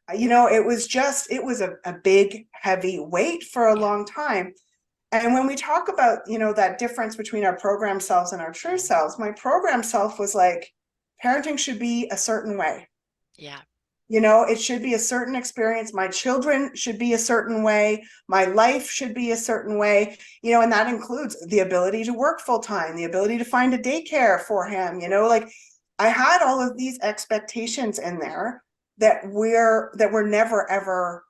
it was a big, heavy weight for a Yeah. long time. And when we talk about, that difference between our program selves and our true Mm, selves, my program self was like, parenting should be a certain way. yeah. It should be a certain experience. My children should be a certain way. My life should be a certain way, and that includes the ability to work full time, the ability to find a daycare for him, like I had all of these expectations in there that were never ever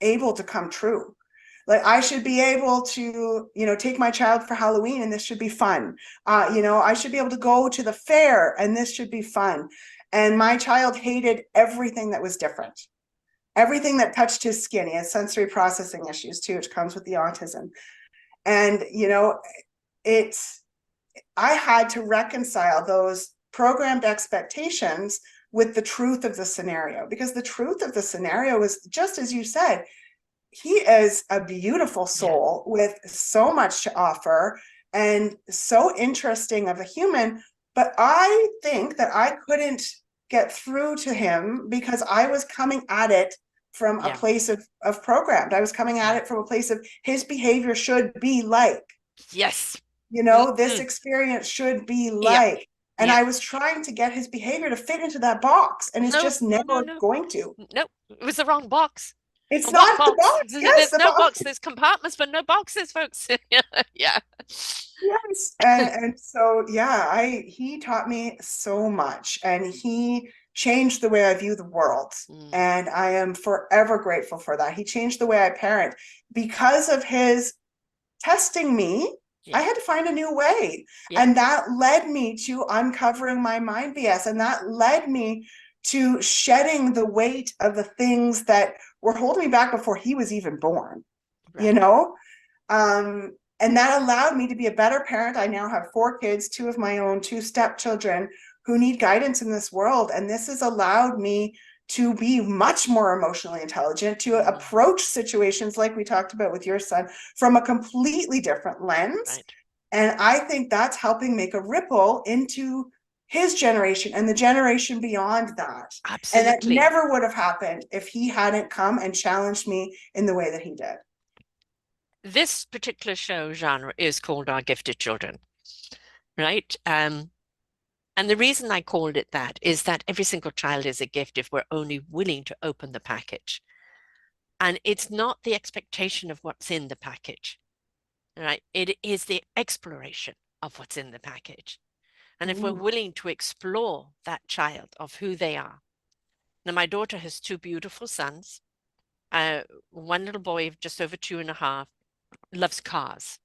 able to come true. Like I should be able to, take my child for Halloween and this should be fun. I should be able to go to the fair and this should be fun. And my child hated everything that was different, everything that touched his skin. He has sensory processing issues too, which comes with the autism. And, it's, I had to reconcile those programmed expectations with the truth of the scenario, because the truth of the scenario is just as you said, he is a beautiful Yeah. soul with so much to offer and so interesting of a human. But I think that I couldn't get through to him because I was coming at it from a Yeah. place of programmed. I was coming at Yeah. it from a place of his behavior should be like, Yes. this Mm-hmm. experience should be Yep. like. And Yep. I was trying to get his behavior to fit into that box, and it's No, just no, no, never no. going to. No, it was the wrong box. It's What not the box? box. Yes, There's the no box. box. There's compartments, but no boxes, folks. Yeah. Yes. And so yeah, he taught me so much, and he changed the way I view the world. Mm, And I am forever grateful for that. He changed the way I parent because of his testing me. I yeah. had to find a new way. Yeah. And that led me to uncovering my mind BS. And that led me to shedding the weight of the things that were holding me back before he was even born, you Right. know? And that allowed me to be a better parent. I now have 4 kids, 2 of my own, 2 stepchildren who need guidance in this world. And this has allowed me to be much more emotionally intelligent, to Mm, approach situations like we talked about with your son from a completely different lens. right. And I think that's helping make a ripple into his generation and the generation beyond that. And that Absolutely. never would have happened if he hadn't come and challenged me in the way that he did. This particular show genre is called Our Gifted Children, right? And the reason I called it that is that every single child is a gift if we're only willing to open the package. And it's not the expectation of what's in the package, right? It is the exploration of what's in the package. And if we're Mm. willing to explore that child of who they are, Now, my daughter has two beautiful sons. Uh, One little boy, just over 2.5, loves cars.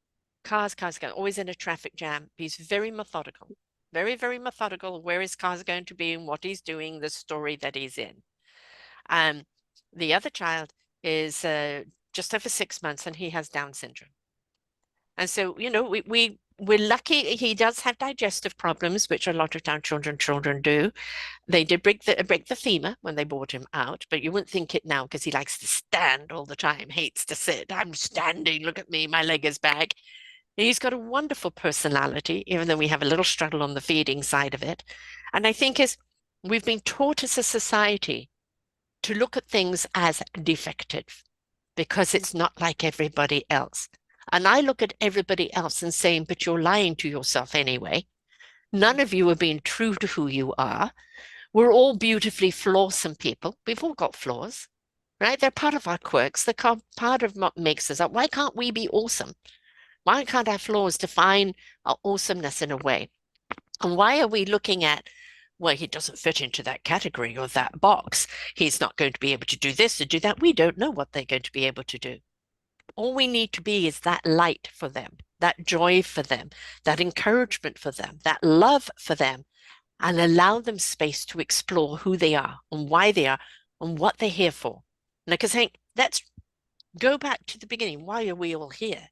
Cars, always in a traffic jam. He's very methodical, very, very methodical, where his car's going to be and what he's doing, the story that he's in. Um, the other child is just over 6 months and he has Down syndrome. And so, we're lucky he does have digestive problems, which a lot of Down children do. They did break the femur when they brought him out, but you wouldn't think it now because he likes to stand all the time, hates to sit. I'm standing, look at me, my leg is back. He's got a wonderful personality, even though we have a little struggle on the feeding side of it. And I think is we've been taught as a society to look at things as defective because it's not like everybody else. And I look at everybody else and saying, but you're lying to yourself anyway. None of you are being true to who you are. We're all beautifully flawsome people. We've all got flaws, right? They're part of our quirks. They're part of what makes us up. Why can't we be awesome? Why can't our flaws define our awesomeness in a way? And why are we looking at, well, he doesn't fit into that category or that box. He's not going to be able to do this or do that. We don't know what they're going to be able to do. All we need to be is that light for them, that joy for them, that encouragement for them, that love for them, and allow them space to explore who they are and why they are and what they're here for. Because I think let's go back to the beginning. Why are we all here?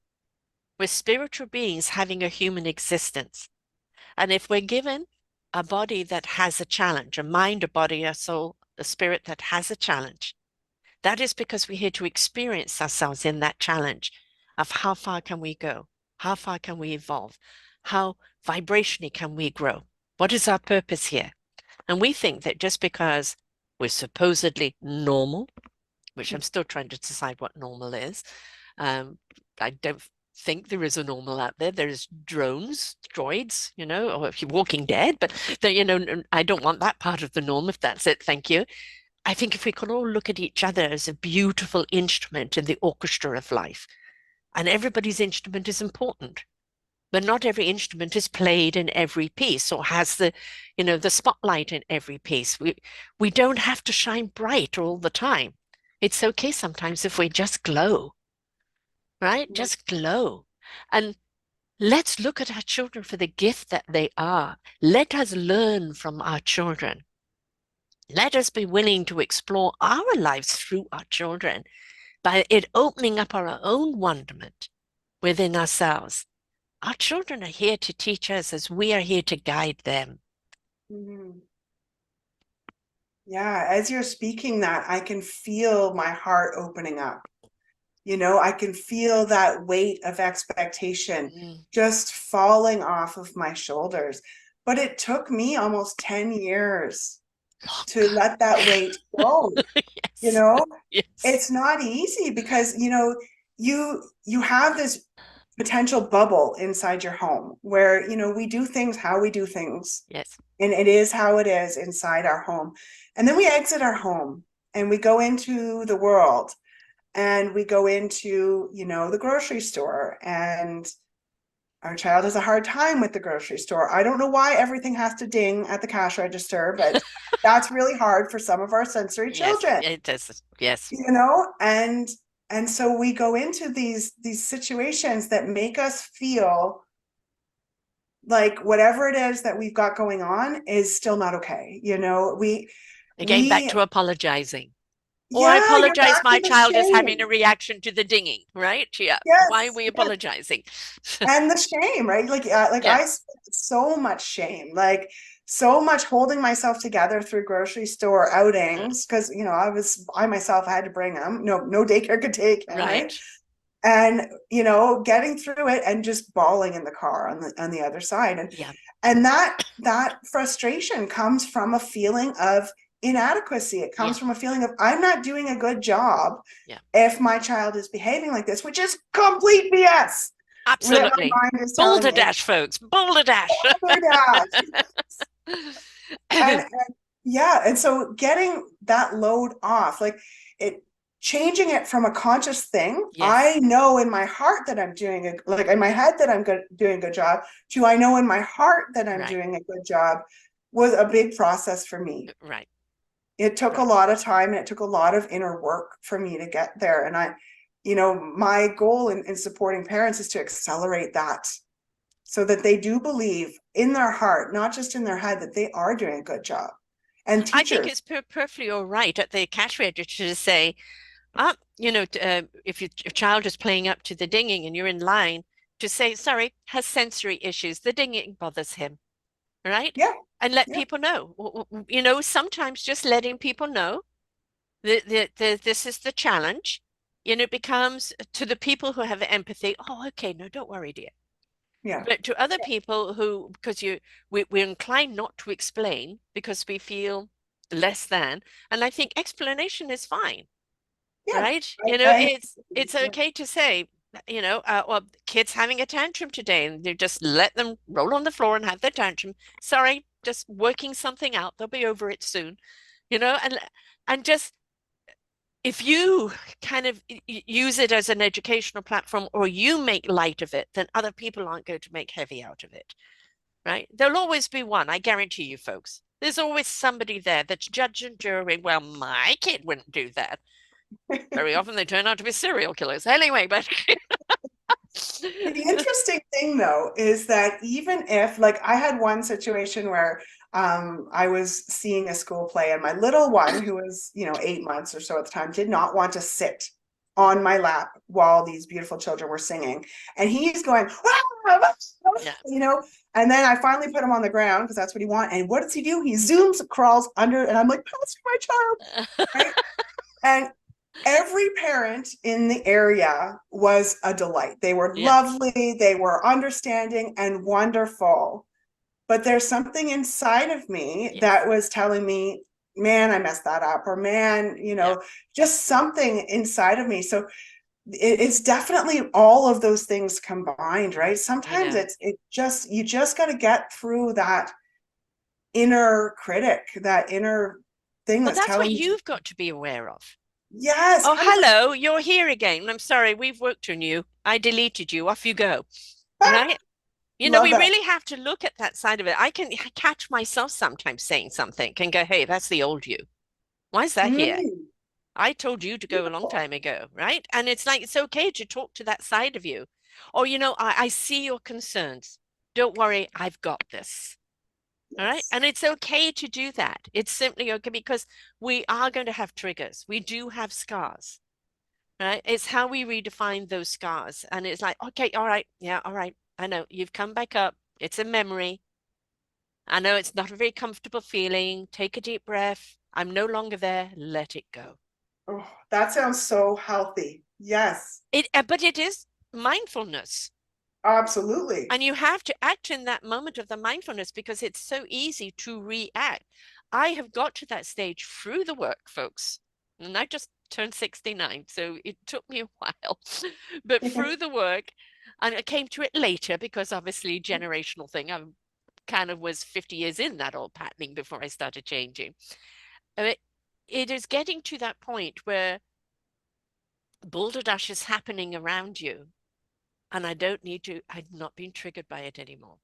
We're spiritual beings having a human existence. And if we're given a body that has a challenge, a mind, a body, a soul, a spirit that has a challenge, that is because we're here to experience ourselves in that challenge of how far can we go? How far can we evolve? How vibrationally can we grow? What is our purpose here? And we think that just because we're supposedly normal, which I'm still trying to decide what normal is, I don't think there is a normal out there. There's droids, or if you're Walking Dead, but I don't want that part of the norm if that's it. Thank you. I think if we could all look at each other as a beautiful instrument in the orchestra of life, and everybody's instrument is important, but not every instrument is played in every piece or has the spotlight in every piece. We don't have to shine bright all the time. It's okay sometimes if we just glow, right? Just glow. And let's look at our children for the gift that they are. Let us learn from our children. Let us be willing to explore our lives through our children by it opening up our own wonderment within ourselves. Our children are here to teach us as we are here to guide them. Mhm. Yeah, as you're speaking that, I can feel my heart opening up. I can feel that weight of expectation Mm. just falling off of my shoulders. But it took me almost 10 years to Look. let that weight go. You Yes. know, Yes. it's not easy because, you have this potential bubble inside your home where, we do things how we do things, Yes. and it is how it is inside our home. And then we exit our home and we go into the world, and we go into, the grocery store, and our child has a hard time with the grocery store. I don't know why everything has to ding at the cash register, but that's really hard for some of our sensory Yes. children, It does. Yes. and so we go into these situations that make us feel like whatever it is that we've got going on is still not okay. Again, back We to apologizing. Or I Yeah, you're apologize, back my to the child is having a shame. reaction to the dinging, right? Yeah. Why are Yes, we yes. apologizing? And the shame, right? Like Yeah. I spent so much shame, like so much holding myself together through grocery store Uh, outings because I was by myself. I had to bring him. No daycare could take him, right? right. And getting through it and just bawling in the car on the other side, and Yeah. and that frustration comes from a feeling of inadequacy. It Yeah. comes from a feeling of I'm not doing a good job Yeah. if my child is behaving like this, which is complete BS that Absolutely. my mind is telling Boulder me. Dash, folks. Boulder Dash. Oh, Dash. And yeah, and so getting that load off, like it changing it from a conscious thing, Yes. I know in my heart that I'm doing like in my head that doing a good job, to I know in my heart that I'm Right. doing a good job, was a big process for me. Right. It took a Right. lot of time and it took a lot of inner work for me to get there. And my goal in supporting parents is to accelerate that so that they do believe in their heart, not just in their head, that they are doing a good job. And I think teachers, it's perfectly all right at the cash register to say, if your child is playing up to the dinging and you're in line, to say, sorry, has sensory issues. The dinging bothers him, right? yeah, And let yeah, people know. Sometimes just letting people know that this is the challenge. It becomes to the people who have empathy. Oh, okay, no, don't worry, dear. yeah, But to other people who, because we're inclined not to explain because we feel less than, and I think explanation is fine, yeah. right? I It's yeah. okay to say, well, kids having a tantrum today, and you just let them roll on the floor and have their tantrum. Sorry, just working something out. They'll be over it soon, and just if you kind of use it as an educational platform or you make light of it, then other people aren't going to make heavy out of it, right? There'll always be one, I guarantee you, folks. There's always somebody there that's judge and jury. Well, my kid wouldn't do that. Very often they turn out to be serial killers. Anyway, but The interesting thing though is that even if, like, I had one situation where I was seeing a school play and my little one, who was 8 months or so at the time, did not want to sit on my lap while these beautiful children were singing, and he's going yeah. and then I finally put him on the ground because that's what he wants. And what does he do? He zooms, crawls under, and I'm like, pass my child, right? And every parent in the area was a delight. They were Yeah. lovely, they were understanding and wonderful. But there's something inside of me Yes. that was telling me, man, I messed that up, or man, Yeah. just something inside of me. So it's definitely all of those things combined, right? I Sometimes know. you just got to get through that inner critic, that inner thing Well, that's that's what telling you, you've got to be aware of. yes, Oh, 100%. hello, you're here again. I'm sorry, we've worked on you. I deleted you. Off you go. Right? Love We that. really have to look at that side of it. I can catch myself sometimes saying something and go, hey, that's the old you. Why is that here? Mm, I told you to go a long beautiful. time ago, right? And it's like, it's okay to talk to that side of you. Or, I see your concerns. Don't worry, I've got this. All right. Yes. And it's okay to do that. It's simply okay because we are going to have triggers. We do have scars, right? It's how we redefine those scars. And it's like, okay, all right. Yeah, all right. I know you've come back up. It's a memory. I know it's not a very comfortable feeling. Take a deep breath. I'm no longer there. Let it go. Oh, that sounds so healthy. Yes, But it is mindfulness. absolutely. And you have to act in that moment of the mindfulness because it's so easy to react. I have got to that stage through the work, folks. And I just turned 69, so it took me a while. But through the work, and I came to it later because obviously generational thing. I kind of was 50 years in that old patterning before I started changing. It, it is getting to that point where boulder dash is happening around you, and I'm not being triggered by it anymore.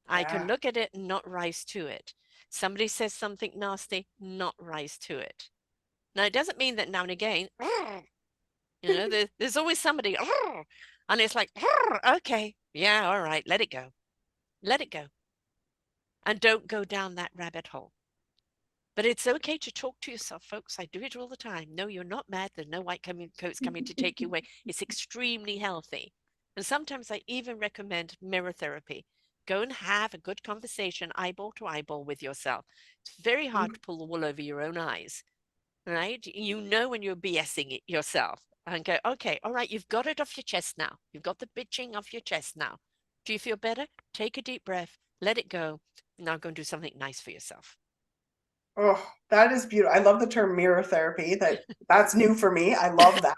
I can Yeah. look at it and not rise to it. Somebody says something nasty, not rise to it. Now, it doesn't mean that now and again, there's always somebody, and it's like, okay, yeah, all right, let it go. Let it go. And don't go down that rabbit hole. But it's okay to talk to yourself, folks. I do it all the time. No, you're not mad. There's no white coats coming to take you away. It's extremely healthy. And sometimes I even recommend mirror therapy. Go and have a good conversation, eyeball to eyeball, with yourself. It's very hard to pull the wool over your own eyes, right? You know when you're BSing it yourself and go, okay, all right, you've got it off your chest now. You've got the bitching off your chest now. Do you feel better? Take a deep breath, let it go. Now go and do something nice for yourself. Oh, that is beautiful. I love the term mirror therapy. That's new for me. I love that.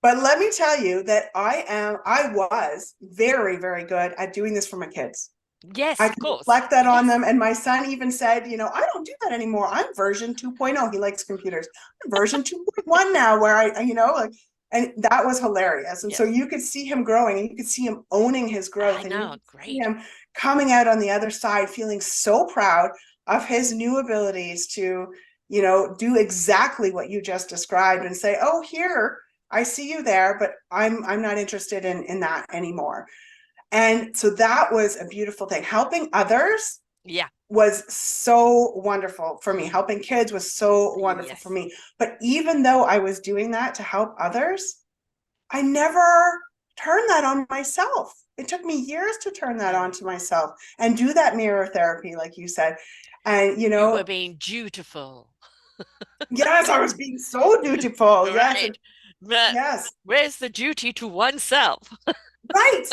But let me tell you that I was very, very good at doing this for my kids. I Yes, of can course. reflect that on Yes. them. And my son even said, I don't do that anymore. I'm version 2.0. He likes computers. I'm version 2.1 now, where like, and that was hilarious. And so Yes. you could see him growing and you could see him owning his I growth, and you know. could see Great. him coming out on the other side feeling so proud. of his new abilities to, do exactly what you just described and say, oh, here, I see you there, but I'm not interested in that anymore. And so that was a beautiful thing. Helping others Yeah. was so wonderful for me. Helping kids was so wonderful for Yes. me. But even though I was doing that to help others, I never turned that on myself. It took me years to turn that on to myself and do that mirror therapy, like you said. And, You were being dutiful. yes, I was being so dutiful. Yes. Right. But Yes. where's the duty to oneself? Right.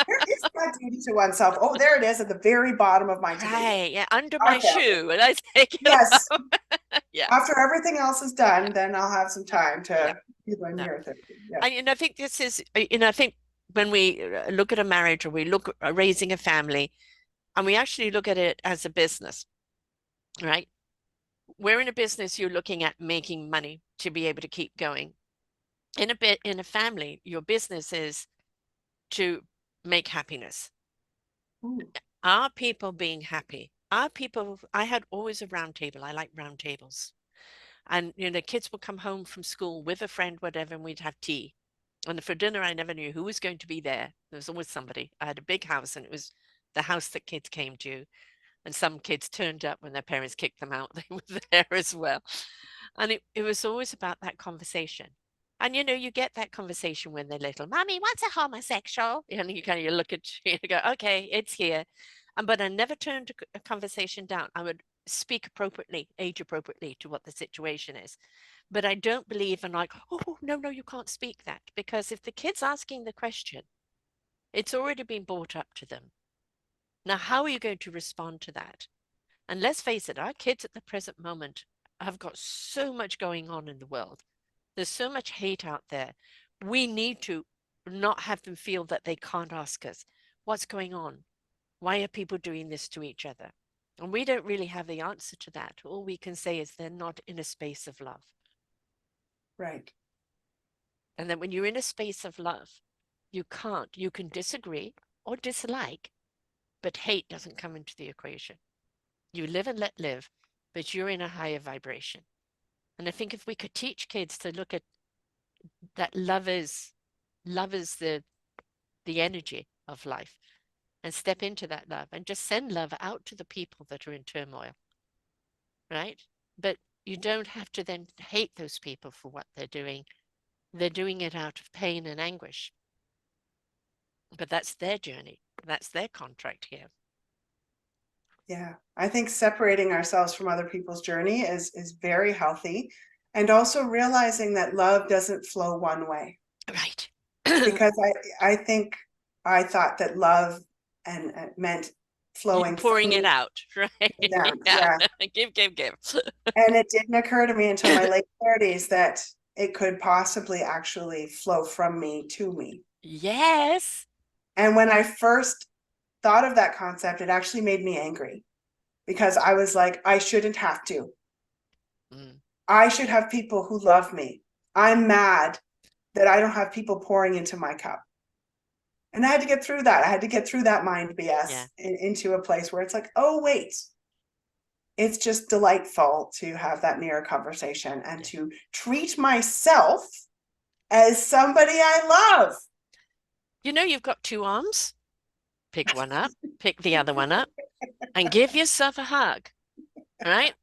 There is that duty to oneself. Oh, there it is at the very bottom of my to-do list. Right. Yeah. Under my Okay. shoe. And I take it Yes. out. Yeah. After everything else is Yeah. done, then I'll have some time Yeah. to do my No. mirror therapy. Yes. And I think this is, I think when we look at a marriage or we look at raising a family and we actually look at it as a business, right? We're in a business, you're looking at making money to be able to keep going. In a family, your business is to make happiness. Ooh. Are people being happy? Are people, I had always a round table. I like round tables. And, kids would come home from school with a friend, whatever, and we'd have tea. And for dinner, I never knew who was going to be there. There was always somebody. I had a big house, and it was the house that kids came to. And some kids turned up when their parents kicked them out. They were there as well. And it was always about that conversation. And you get that conversation when they're little. Mommy, what's a homosexual? And you look at you and go, okay, it's here. And but I never turned a conversation down. I would speak appropriately, age appropriately to what the situation is. But I don't believe in like, oh no, no, you can't speak that. Because if the kid's asking the question, it's already been brought up to them. Now, how are you going to respond to that? And let's face it, our kids at the present moment have got so much going on in the world. There's so much hate out there. We need to not have them feel that they can't ask us, what's going on? Why are people doing this to each other? And we don't really have the answer to that. All we can say is they're not in a space of love. Right. And then when you're in a space of love, you can disagree or dislike, but hate doesn't come into the equation. You live and let live, but you're in a higher vibration. And I think if we could teach kids to look at that love is the energy of life and step into that love and just send love out to the people that are in turmoil, right? But you don't have to then hate those people for what they're doing. They're doing it out of pain and anguish. But that's their journey. That's their contract here. Yeah. I think separating ourselves from other people's journey is very healthy. And also realizing that love doesn't flow one way. Right. Because I think I thought that love and meant You're flowing pouring from it me out, right? to them. Yeah. Yeah. Give. And it didn't occur to me until my late 30s that it could possibly actually flow from me to me. Yes. And when I first thought of that concept, it actually made me angry because I was like, I shouldn't have to. Mm, I should have people who love me. I'm mad that I don't have people pouring into my cup. And I had to get through that. I had to get through that mind yeah. BS into a place where it's like, oh, wait, it's just delightful to have that mirror conversation and Yeah. to treat myself as somebody I love. You've got two arms. Pick one up, pick the other one up, and give yourself a hug. All right?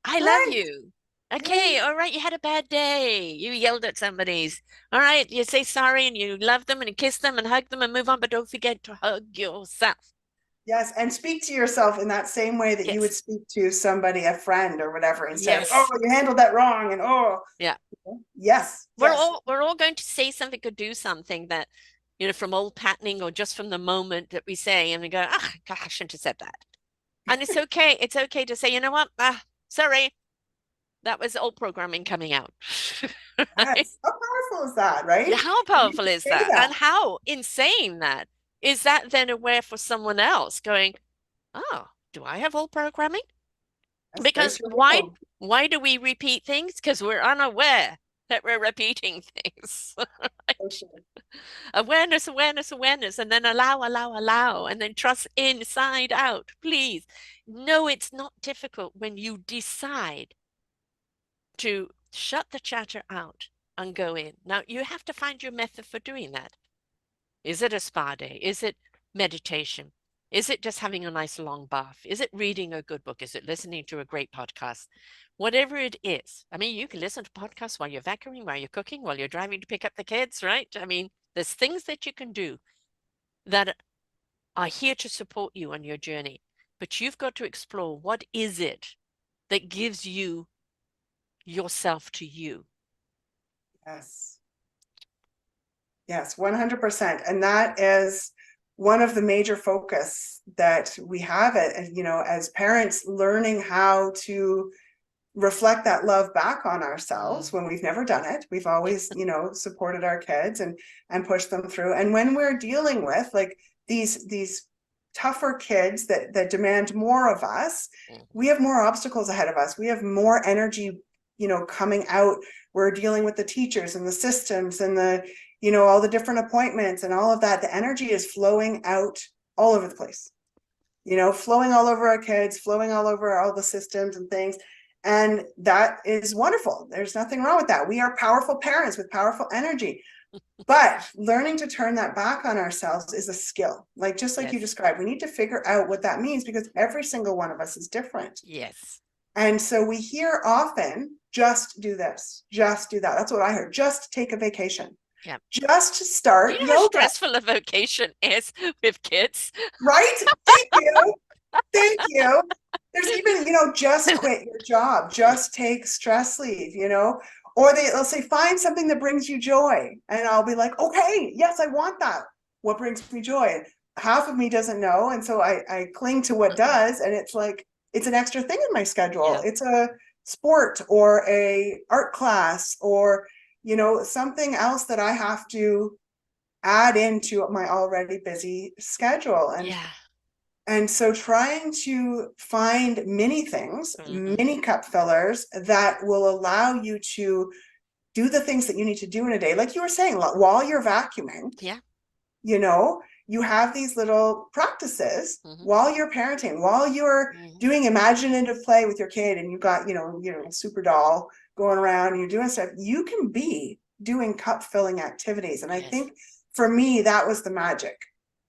I love Right, you. Okay, right. all right, you had a bad day. You yelled at somebody's. All right, you say sorry and you love them and you kiss them and hug them and move on, but don't forget to hug yourself. Yes, and speak to yourself in that same way that you would Yes. speak to somebody, a friend or whatever, instead of, oh, Yes. you handled that wrong, and oh, Yeah. yes, We're yes, all we're all going to say something or do something that, from old patterning or just from the moment that we say and we go, ah, gosh, I shouldn't have said that. And it's okay. It's okay to say, you know what? Ah, sorry. That was old programming coming out. Right? yes. How powerful is that, right? How You powerful can is say that? that. And how insane that is that then aware for someone else going, oh, do I have old programming? Yes, Because there's your why window. why do we repeat things? Because we're unaware. that we're repeating things. Okay. Awareness, awareness, awareness, and then allow, allow, allow, and then trust inside out. Please. No, it's not difficult when you decide to shut the chatter out and go in. Now, you have to find your method for doing that. Is it a spa day? Is it meditation? Is it just having a nice long bath? Is it reading a good book? Is it listening to a great podcast? Whatever it is. I mean, you can listen to podcasts while you're vacuuming, while you're cooking, while you're driving to pick up the kids, right? I mean, there's things that you can do that are here to support you on your journey. But you've got to explore what is it that gives you yourself to you. Yes. Yes, 100%. And that is one of the major focus that we have it, as parents, learning how to reflect that love back on ourselves when we've never done it. We've always, supported our kids and pushed them through. And when we're dealing with like these tougher kids that demand more of us, we have more obstacles ahead of us. We have more energy, coming out. We're dealing with the teachers and the systems and all the different appointments and all of that. The energy is flowing out all over the place, flowing all over our kids, flowing all over all the systems and things. And that is wonderful. There's nothing wrong with that. We are powerful parents with powerful energy. But learning to turn that back on ourselves is a skill. Just like you Yes. described, we need to figure out what that means because every single one of us is different. Yes. And so we hear often, just do this, just do that. That's what I heard. Just take a vacation. Yeah. Just Do start you know how yoga. stressful a vocation is with kids? Right? Thank you. Thank you. There's even, just quit your job, just take stress leave, or they'll say, find something that brings you joy. And I'll be like, okay, yes, I want that. What brings me joy? Half of me doesn't know. And so I cling to what does. And it's like, it's an extra thing in my schedule. Yeah. It's a sport or a art class or, something else that I have to add into my already busy schedule. Yeah. And so trying to find many things, Mm-hmm. many cup fillers that will allow you to do the things that you need to do in a day. Like you were saying, while you're vacuuming, Yeah. you know, you have these little practices Mm-hmm. while you're parenting, while you're Mm-hmm. doing imaginative play with your kid and you've got, super doll going around and you're doing stuff, you can be doing cup filling activities. And I Yes. think for me, that was the magic,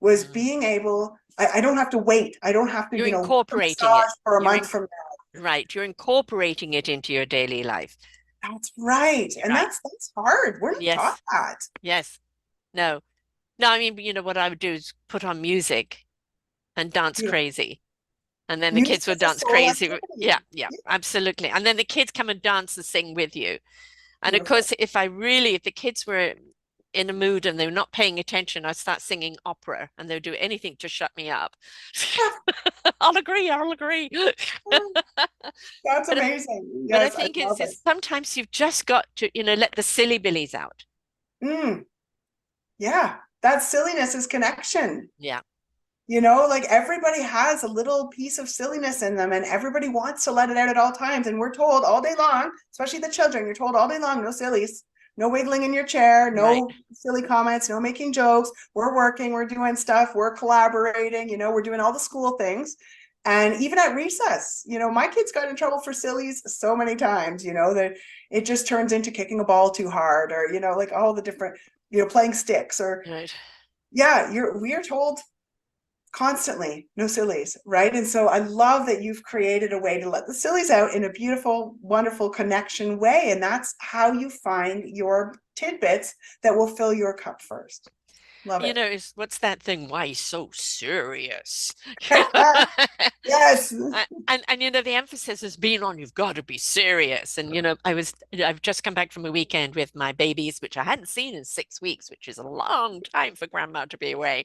was Mm. being able, I don't have to wait. I don't have to, You're incorporating it. massage for a You're month in, from now. right. You're incorporating it into your daily life. That's right. And Right. that's hard. We're not taught Yes. that. Yes. No. No, I mean, what I would do is put on music and dance Beautiful. crazy. And then the Music kids would is a dance soul crazy. Yeah, activity. yeah, Yeah, absolutely. And then the kids come and dance and sing with you. And of beautiful. course, if the kids were in a mood and they were not paying attention, I'd start singing opera and they'd do anything to shut me up. I'll agree, I'll agree. That's But amazing. but I Yes, I think love it. it's sometimes you've just got to, let the silly billies out. Mm, yeah, that silliness is connection. Yeah, Like everybody has a little piece of silliness in them and everybody wants to let it out at all times. And we're told all day long, especially the children, you're told all day long, no sillies, no wiggling in your chair, right. no silly comments, no making jokes. We're working, we're doing stuff, we're collaborating, we're doing all the school things. And even at recess, my kids got in trouble for sillies so many times, that it just turns into kicking a ball too hard or, like all the different, playing sticks or, Right. yeah, we are told constantly, no sillies, right? And so I love that you've created a way to let the sillies out in a beautiful, wonderful connection way. And that's how you find your tidbits that will fill your cup first. Love it. What's that thing? Why so serious? Yes. And the emphasis has been on you've got to be serious. And I've just come back from a weekend with my babies, which I hadn't seen in 6 weeks, which is a long time for grandma to be away.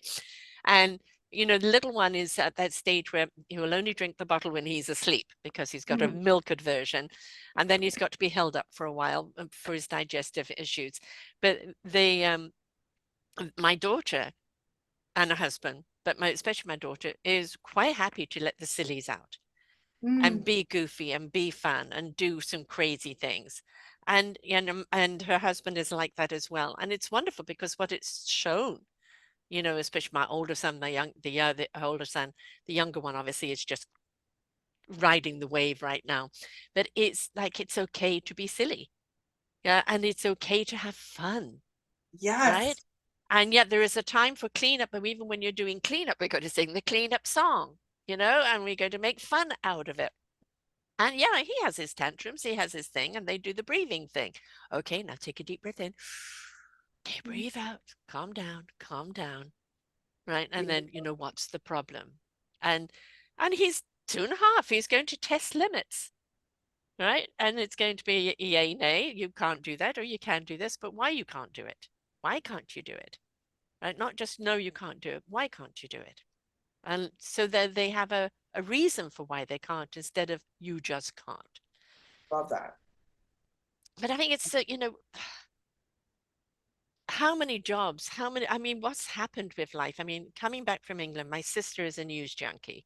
And the little one is at that stage where he will only drink the bottle when he's asleep because he's got a Mhm. milk aversion, and then he's got to be held up for a while for his digestive issues. But my daughter and her husband, but especially my daughter, is quite happy to let the sillies out. and Mm. be goofy and be fun and do some crazy things. And her husband is like that as well. And it's wonderful because what it's shown, especially my older son, the older son, the younger one obviously is just riding the wave right now. But it's like it's okay to be silly. Yeah, and it's okay to have fun, right? Yes. And yet there is a time for cleanup, and even when you're doing cleanup, we're going to sing the cleanup song, and we're going to make fun out of it. And yeah, he has his tantrums, he has his thing, and they do the breathing thing. Okay, now take a deep breath in. Okay, breathe out. Calm down. Right. And then, Beautiful. what's the problem? And he's 2.5. He's going to test limits. Right. And it's going to be yay, nay, you can't do that, or you can do this, but why you can't do it? Why can't you do it? Right. Not just no, you can't do it. Why can't you do it? And so that they have a reason for why they can't instead of you just can't. Love that. But I think it's, how many jobs, I mean, what's happened with life? I mean, coming back from England, my sister is a news junkie.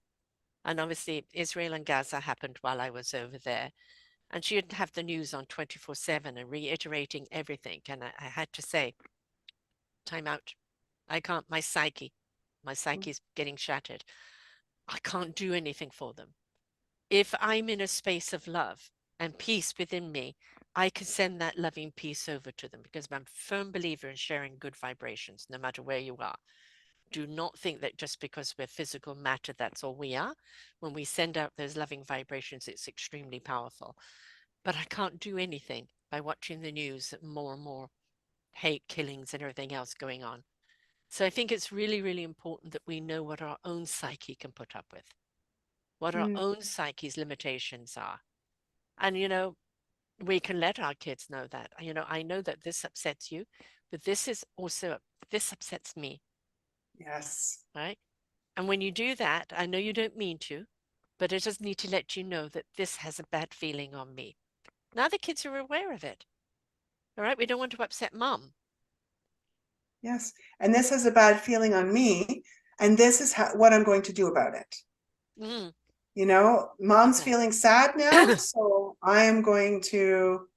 And obviously, Israel and Gaza happened while I was over there. And she would have the news on 24/7 and reiterating everything. And I had to say, time out. I can't, my Mm. psyche is getting shattered. I can't do anything for them. If I'm in a space of love and peace within me, I can send that loving peace over to them because I'm a firm believer in sharing good vibrations, no matter where you are. Do not think that just because we're physical matter, that's all we are. When we send out those loving vibrations, it's extremely powerful. But I can't do anything by watching the news, more and more hate killings and everything else going on. So I think it's really, really important that we know what our own psyche can put up with, what our Mm. own psyche's limitations are. And, we can let our kids know that, I know that this upsets you, but this upsets me, Yes. right? And when you do that, I know you don't mean to, but I just need to let you know that this has a bad feeling on me. Now the kids are aware of it. All right. We don't want to upset mom. Yes. And this has a bad feeling on me. And this is what I'm going to do about it. Mm, Mom's yeah. feeling sad now. So I am going to,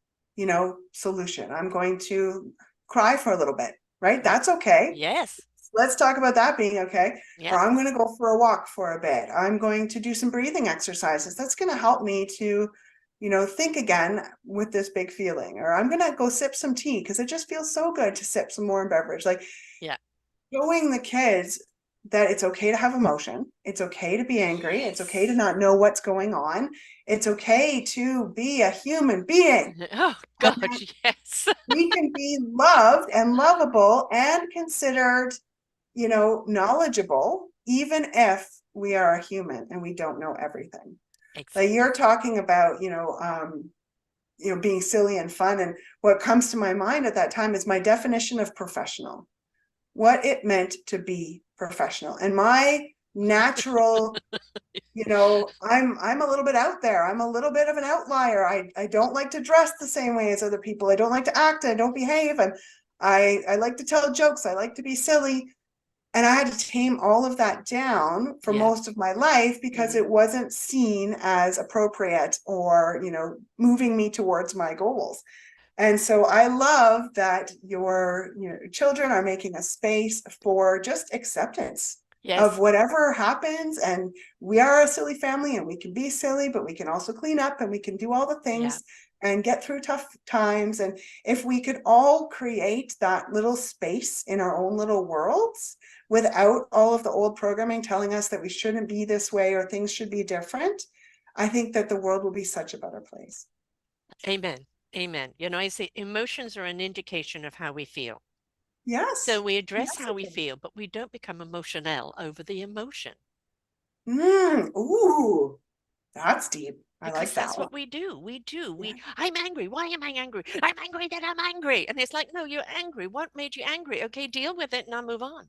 solution. I'm going to cry for a little bit, right? Right. That's okay. Yes. Let's talk about that being okay. Or Yep. I'm going to go for a walk for a bit. I'm going to do some breathing exercises. That's going to help me to, think again with this big feeling. Or I'm going to go sip some tea because it just feels so good to sip some warm beverage. Like Yeah. showing the kids that it's okay to have emotion. It's okay to be angry. It's okay to Yes. not know what's going on. It's okay to be a human being. Oh And God, that yes. we can be loved and lovable and considered knowledgeable, even if we are a human and we don't know everything. Like Exactly. you're talking about, being silly and fun. And what comes to my mind at that time is my definition of professional, what it meant to be professional. And my natural, I'm a little bit out there. I'm a little bit of an outlier. I don't like to dress the same way as other people. I don't like to act. I don't behave. I like to tell jokes. I like to be silly. And I had to tame all of that down for Yeah. most of my life because Mm-hmm. it wasn't seen as appropriate or, moving me towards my goals. And so I love that your children are making a space for just acceptance of Yes. whatever happens. And we are a silly family and we can be silly, but we can also clean up and we can do all the Yeah. things and get through tough times. And if we could all create that little space in our own little worlds without all of the old programming telling us that we shouldn't be this way or things should be different, I think that the world will be such a better place. Amen. Amen. I say emotions are an indication of how we feel. So Yes. we address how we Massively. feel, but we don't become emotional over the emotion Ooh, that's deep. I because like that that's one. what we do. We do. Yeah. I'm angry. Why am I angry? I'm angry that I'm angry. And it's like, no, you're angry. What made you angry? Okay, deal with it and I'll move on.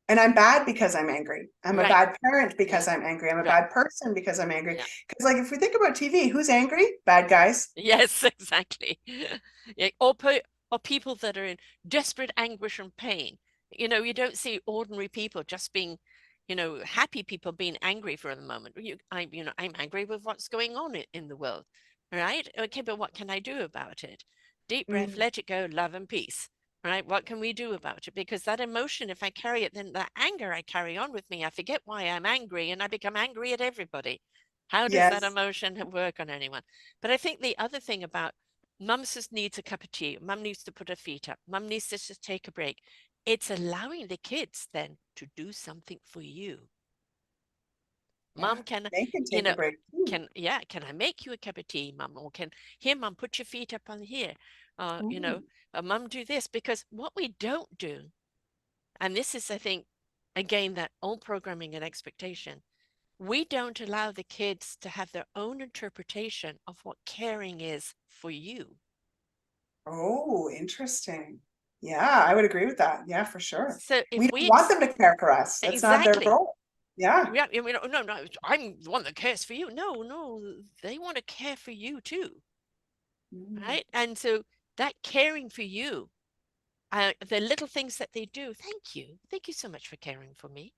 And I'm bad because I'm angry. I'm a Right. bad parent Yeah. because I'm angry. I'm a Right. bad person because I'm angry. Yeah. Because, like, if we think about TV, who's angry? Bad guys. Yes, exactly. Yeah, or people that are in desperate anguish and pain. You don't see ordinary people just being, happy people being angry for the moment. I'm angry with what's going on in the world. Right? Okay, but what can I do about it? Deep breath, Mm, let it go, love and peace. Right? What can we do about it? Because that emotion, if I carry it, then that anger I carry on with me, I forget why I'm angry and I become angry at everybody. How does that yes. emotion work on anyone? But I think the other thing about mum just needs a cup of tea, mum needs to put her feet up, mum needs to just take a break. It's allowing the kids then to do something for you. Yeah. Mom, can, They can you take a know, break too. can I make you a cup of tea, mum? Or here, mum, put your feet up on here. Uh, you know, Mm. mum, do this. Because what we don't do, and this is, I think, again, that old programming and expectation, we don't allow the kids to have their own interpretation of what caring is for you. Oh, interesting. Yeah, I would agree with that. Yeah, for sure. So We if don't we want them to care for us. That's not their exactly, role. Yeah. yeah, no, no, I'm the one that cares for you. No, no, they want to care for you too, Mm, right? And so that caring for you, the little things that they do, thank you so much for caring for me.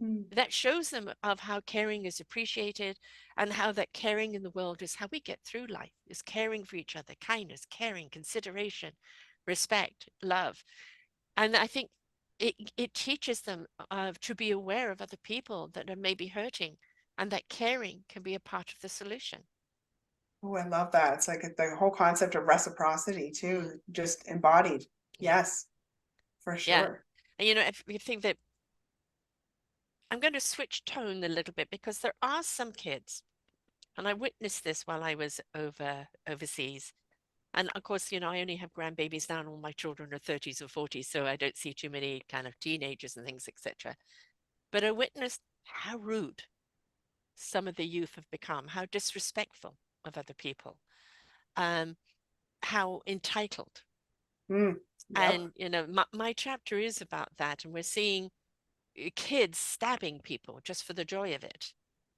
mm. That shows them of how caring is appreciated and how that caring in the world is how we get through life, is caring for each other, kindness, caring, consideration, respect, love. And I think it teaches them to be aware of other people that are maybe hurting and that caring can be a part of the solution. Oh, I love that. It's like the whole concept of reciprocity Mm, too, just embodied. yeah, Yes, for yeah. sure. And if you think that I'm going to switch tone a little bit because there are some kids, and I witnessed this while I was overseas. And of course, I only have grandbabies now, and all my children are 30s or 40s, so I don't see too many kind of teenagers and things, etc. But I witnessed how rude some of the youth have become, how disrespectful of other people, um, how entitled. Mm, yep. And, my chapter is about that. And we're seeing kids stabbing people just for the joy of it.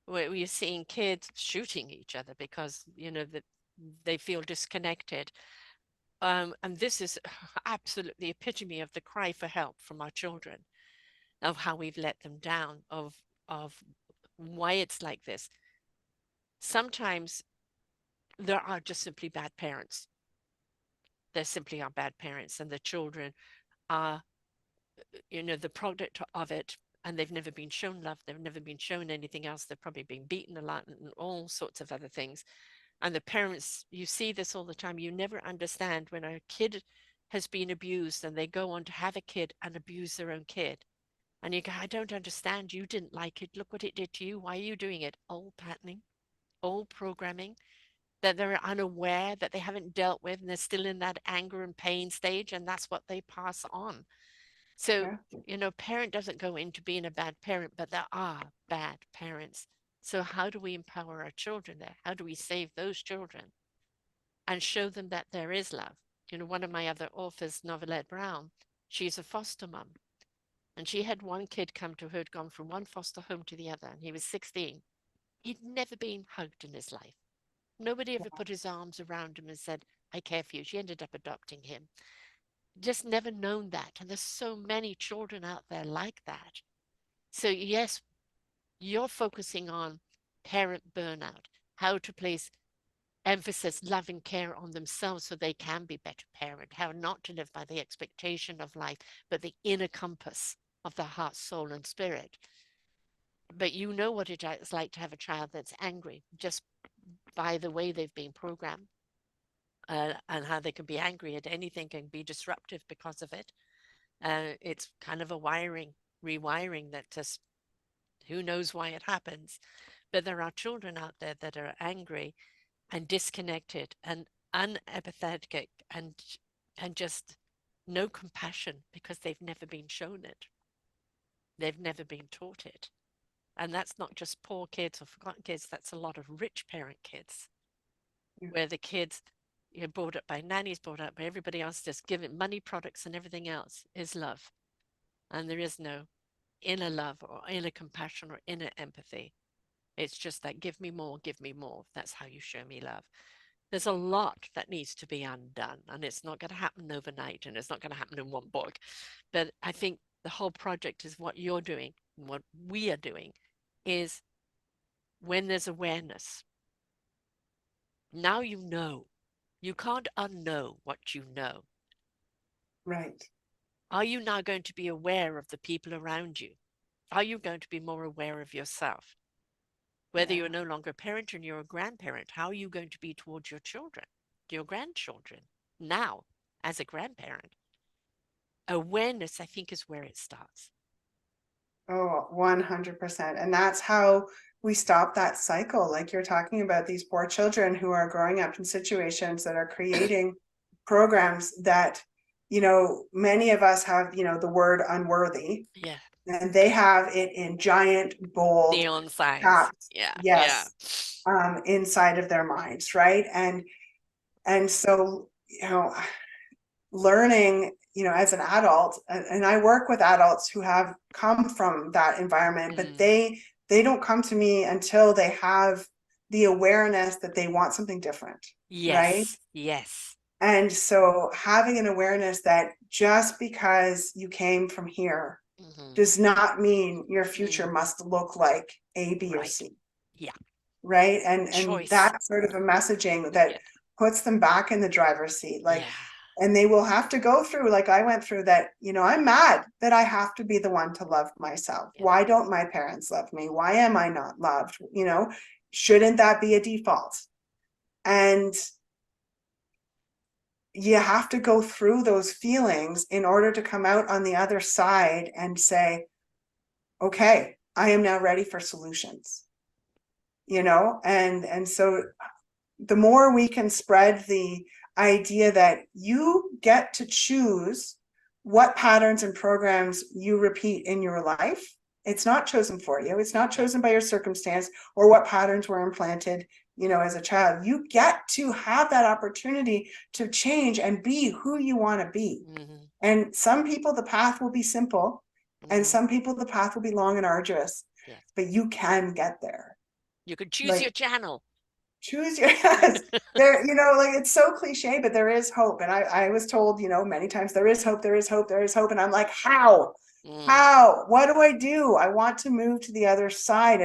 We're seeing kids shooting each other because, that they feel disconnected. And this is absolutely epitome of the cry for help from our children, of how we've let them down, of why it's like this. Sometimes there are just simply bad parents. There simply are bad parents, and the children are, the product of it. And they've never been shown love. They've never been shown anything else. They've probably been beaten a lot and all sorts of other things. And the parents, you see this all the time. You never understand when a kid has been abused and they go on to have a kid and abuse their own kid. And you go, I don't understand. You didn't like it. Look what it did to you. Why are you doing it? Old patterning, old programming that they're unaware, that they haven't dealt with, and they're still in that anger and pain stage. And that's what they pass on. So, Yeah. parent doesn't go into being a bad parent, but there are bad parents. So, how do we empower our children there? How do we save those children and show them that there is love? One of my other authors, Novelette Brown, she's a foster mom. And she had one kid come to her, had gone from one foster home to the other, and he was 16. He'd never been hugged in his life. Nobody ever put his arms around him and said, I care for you. She ended up adopting him. Just never known that. And there's so many children out there like that. So, yes, you're focusing on parent burnout, how to place emphasis, love, and care on themselves so they can be better parent, how not to live by the expectation of life, but the inner compass of the heart, soul, and spirit. But you know what it's like to have a child that's angry just by the way they've been programmed, and how they can be angry at anything and be disruptive because of it. It's kind of a rewiring that just who knows why it happens. But there are children out there that are angry and disconnected and unempathetic and just no compassion because they've never been shown it. They've never been taught it. And that's not just poor kids or forgotten kids, that's a lot of rich parent kids Yeah. where the kids, brought up by nannies, brought up by everybody else, just given money, products, and everything else is love. And there is no inner love or inner compassion or inner empathy. It's just that give me more, give me more. That's how you show me love. There's a lot that needs to be undone, and it's not going to happen overnight, and it's not going to happen in one book. But I think the whole project is what you're doing, what we are doing is when there's awareness, now you know. You can't unknow what you know. Right. Are you now going to be aware of the people around you? Are you going to be more aware of yourself? Whether Yeah. you're no longer a parent and you're a grandparent, how are you going to be towards your children, your grandchildren? Now, as a grandparent, awareness, I think, is where it starts. Oh, 100%. And that's how we stop that cycle. Like you're talking about these poor children who are growing up in situations that are creating programs that, many of us have, the word unworthy, Yeah. and they have it in giant, bold Neon signs. caps. Yeah. Yeah. Yes. Inside of their minds. Right. And so, learning, as an adult, and I work with adults who have come from that environment, but they don't come to me until they have the awareness that they want something different, right? Yes. Yes. And so having an awareness that just because you came from here Mm-hmm. does not mean your future Mm. must look like A, B, or Right. C, Yeah. right? And Choice. that's sort of a messaging that Yeah. puts them back in the driver's seat. Yeah. Like, and they will have to go through, like I went through, that, I'm mad that I have to be the one to love myself. Yeah. Why don't my parents love me? Why am I not loved? Shouldn't that be a default? And you have to go through those feelings in order to come out on the other side and say, okay, I am now ready for solutions, and so the more we can spread the idea that you get to choose what patterns and programs you repeat in your life. It's not chosen for you. It's not chosen by your circumstance or what patterns were implanted, as a child. You get to have that opportunity to change and be who you want to be. Mm-hmm. And some people, the path will be simple, and Mm-hmm. some people, the path will be long and arduous, Yes. but you can get there. You could choose your Like, channel. choose your yes. There, like, it's so cliche, but there is hope. And I was told, many times, there is hope, there is hope, there is hope. And I'm like, how? Mm. How? What do I do? I want to move to the other side.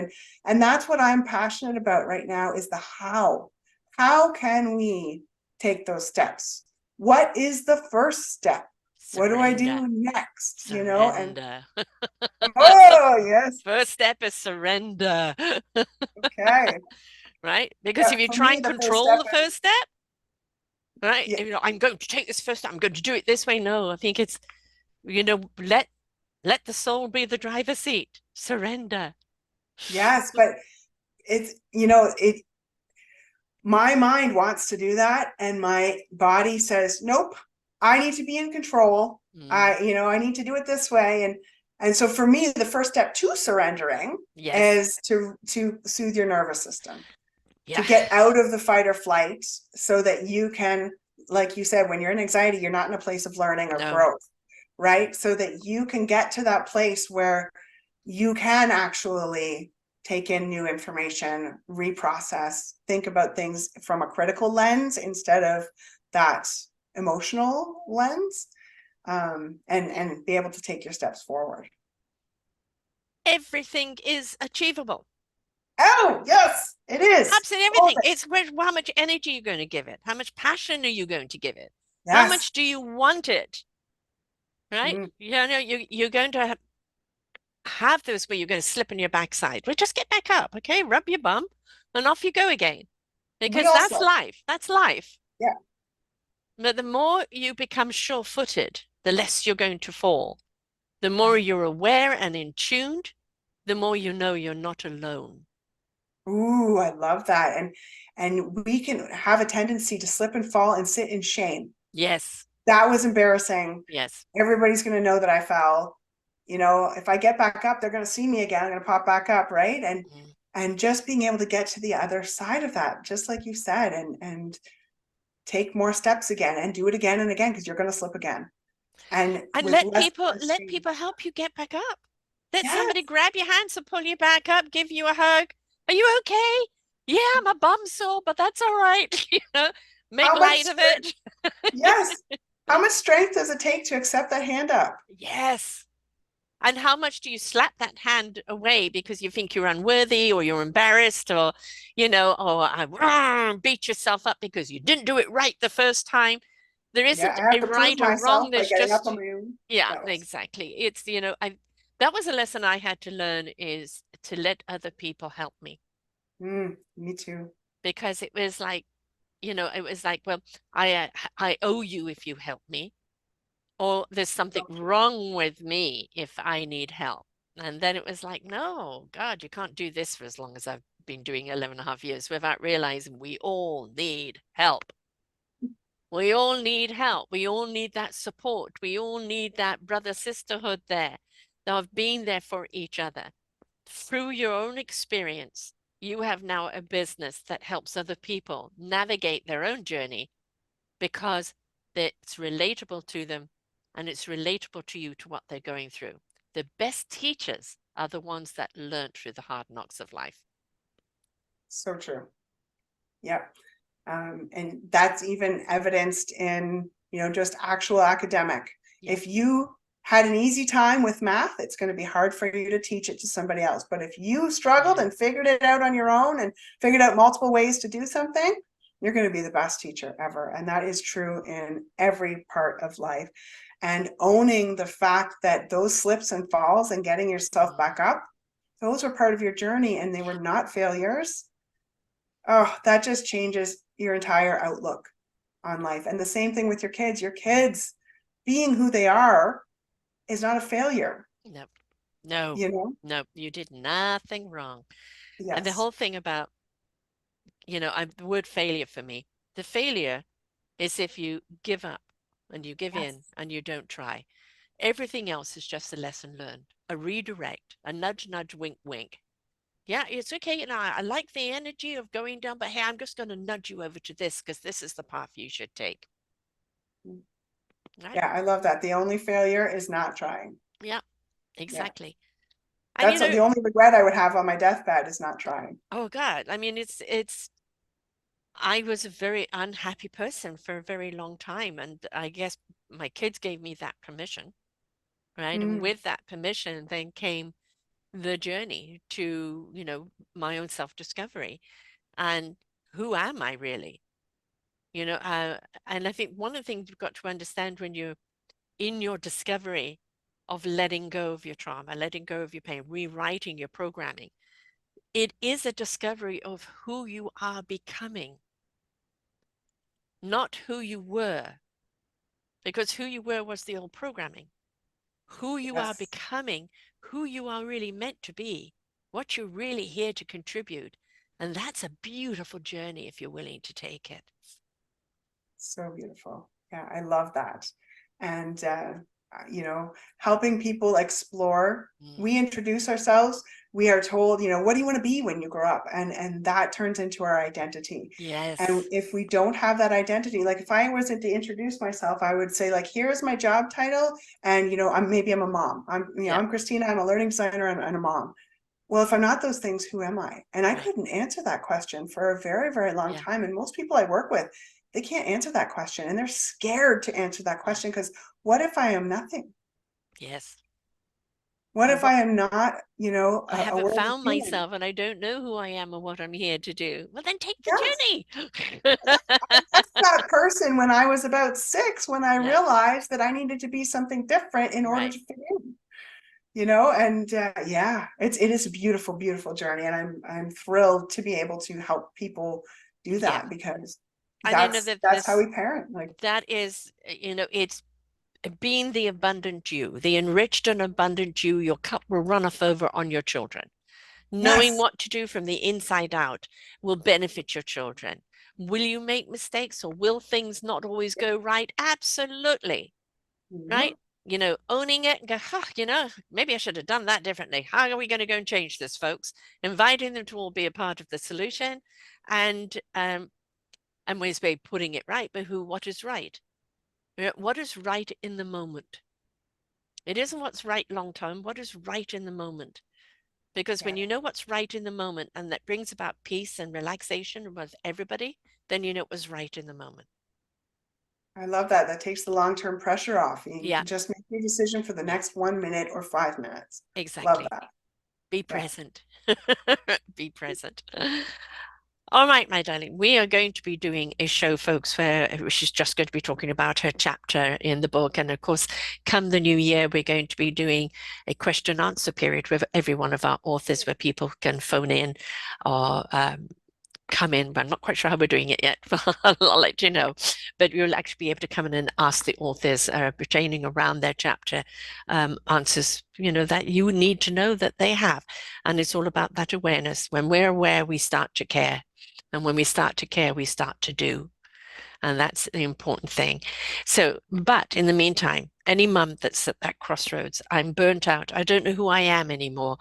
And that's what I'm passionate about right now, is the how. How can we take those steps? What is the first step? What do I Surrender. do next? And Surrender. oh yes. First step is surrender. Okay. Right? Because Yeah, if you for try me, and the first control step the is, first step, right? yeah, I'm going to take this first step, I'm going to do it this way. No, I think it's, let the soul be the driver's seat. Surrender. yes, but it's, my mind wants to do that, and my body says, nope, I need to be in control. Mm. I need to do it this way. And so for me, the first step to surrendering Yes. is to soothe your nervous system, to Yeah. get out of the fight or flight, so that you can, like you said, when you're in anxiety, you're not in a place of learning or No. growth, right? So that you can get to that place where you can actually take in new information, reprocess, think about things from a critical lens instead of that emotional lens, and be able to take your steps forward. Everything is achievable. Oh, yes, it is. Absolutely All everything. of it. It's how much energy you're going to give it. How much passion are you going to give it? How Yes. much do you want it? Right? Mm. You're going to have those where you're going to slip on your backside. Well, just get back up, okay? Rub your bum and off you go again. We Because that's also, life. That's life. yeah. But the more you become sure-footed, the less you're going to fall. The more you're aware and in tuned, the more you know you're not alone. Ooh, I love that. And we can have a tendency to slip and fall and sit in shame. Yes. That was embarrassing. Yes. Everybody's going to know that I fell. If I get back up, they're going to see me again. I'm going to pop back up, right? And Mm. and just being able to get to the other side of that, just like you said, and take more steps again and do it again and again, because you're going to slip again. And And with let people help you get back up. Let somebody yes, grab your hands and pull you back up, give you a hug. Are you okay? Yeah, my bum's sore, but that's all right. Make how much light of strength? it. Yes. How much strength does it take to accept that hand up? Yes. And how much do you slap that hand away because you think you're unworthy or you're embarrassed or, beat yourself up because you didn't do it right the first time? There Yeah, isn't I have a to prove right or wrong. myself by There's getting up just, on my own. yeah, Yes. exactly. It's, that was a lesson I had to learn is to let other people help me Me too. because it was like, it was like, well, I owe you if you help me, or there's something So true. wrong with me if I need help. And then it was like, no, God, you can't do this for as long as I've been doing 11 and a half years without realizing we all need help. We all need help. We all need that support. We all need that brother sisterhood there, of being there for each other. Through your own experience, you have now a business that helps other people navigate their own journey because it's relatable to them and it's relatable to you to what they're going through. The best teachers are the ones that learn through the hard knocks of life. So true. Yep. And that's even evidenced in, just actual academic. Yeah. If you had an easy time with math, it's going to be hard for you to teach it to somebody else. But if you struggled Yeah. and figured it out on your own and figured out multiple ways to do something, you're going to be the best teacher ever. And that is true in every part of life. And owning the fact that those slips and falls and getting yourself Mm. back up, those were part of your journey and they were not failures. Oh, that just changes your entire outlook on life. And the same thing with your kids. Your kids being who they are is not a failure, No, no, you know? no, you did nothing wrong. And the Yes. whole thing about, the word failure for me, the failure is if you give up and you give in Yes. and you don't try. Everything else is just a lesson learned, a redirect, a nudge, nudge, wink, wink. Yeah, it's okay. I like the energy of going down, but hey, I'm just going to nudge you over to this because this is the path you should take. Right? Yeah, I love that. The only failure is not trying. Yeah, Yeah. exactly. And That's the only regret I would have on my deathbed is not trying. oh God, I mean, I was a very unhappy person for a very long time, and I guess my kids gave me that permission, right? And Mm, with that permission, then came the journey to, my own self-discovery and who am I really? You know, uh, and I think one of the things you've got to understand when you're in your discovery of letting go of your trauma, letting go of your pain, rewriting your programming, it is a discovery of who you are becoming, not who you were, because who you were was the old programming. Who you are yes. becoming, who you are really meant to be, what you're really here to contribute. And that's a beautiful journey if you're willing to take it. So beautiful. Yeah, I love that. And, helping people explore. Mm. We introduce ourselves. We are told, what do you want to be when you grow up? And that turns into our identity. And Yes. if we don't have that identity, like if I wasn't to introduce myself, I would say like, here's my job title. And, I'm a mom. Yeah. I'm Kristina. I'm a learning designer and a mom. Well, if I'm not those things, who am I? And I Right. couldn't answer that question for a very, very long Yeah. time. And most people I work with, they can't answer that question and they're scared to answer that Yeah. question because what if I am nothing? Yes. What Or if what? I am not, I a haven't worthy found human? myself and I don't know who I am or what I'm here to do. Well, then take the Yes. journey. That's that person when I was about 6, when I Yeah. realized that I needed to be something different in order Right. to fit in. And yeah, it is a beautiful, beautiful journey, and I'm thrilled to be able to help people do Yeah. that because And that that's how we parent. Like, that is, it's being the abundant you, the enriched and abundant you, your cup will runneth over on your children. Knowing yes. what to do from the inside out will benefit your children. Will you make mistakes or will things not always go right? Absolutely. Yeah. Right? Owning it and go, huh, maybe I should have done that differently. How are we going to go and change this, folks? Inviting them to all be a part of the solution and ways by putting it right, but what is right? What is right in the moment? It isn't what's right long term. What is right in the moment? Because when Yeah. you know what's right in the moment and that brings about peace and relaxation with everybody, then you know it was right in the moment. I love that. That takes the long-term pressure off. You Yeah, can just make your decision for the next 1 minute or 5 minutes. Love Exactly. that. Be Yeah. present. Be present. All right, my darling, we are going to be doing a show, folks, where she's just going to be talking about her chapter in the book. And of course, come the new year, we're going to be doing a question answer period with every one of our authors where people can phone in or come in. But I'm not quite sure how we're doing it yet, but I'll let you know. But you'll actually be able to come in and ask the authors pertaining around their chapter answers, that you need to know that they have. And it's all about that awareness. When we're aware, we start to care. And when we start to care, we start to do. And that's the important thing. So, but in the meantime, any mum that's at that crossroads, I'm burnt out. I don't know who I am anymore.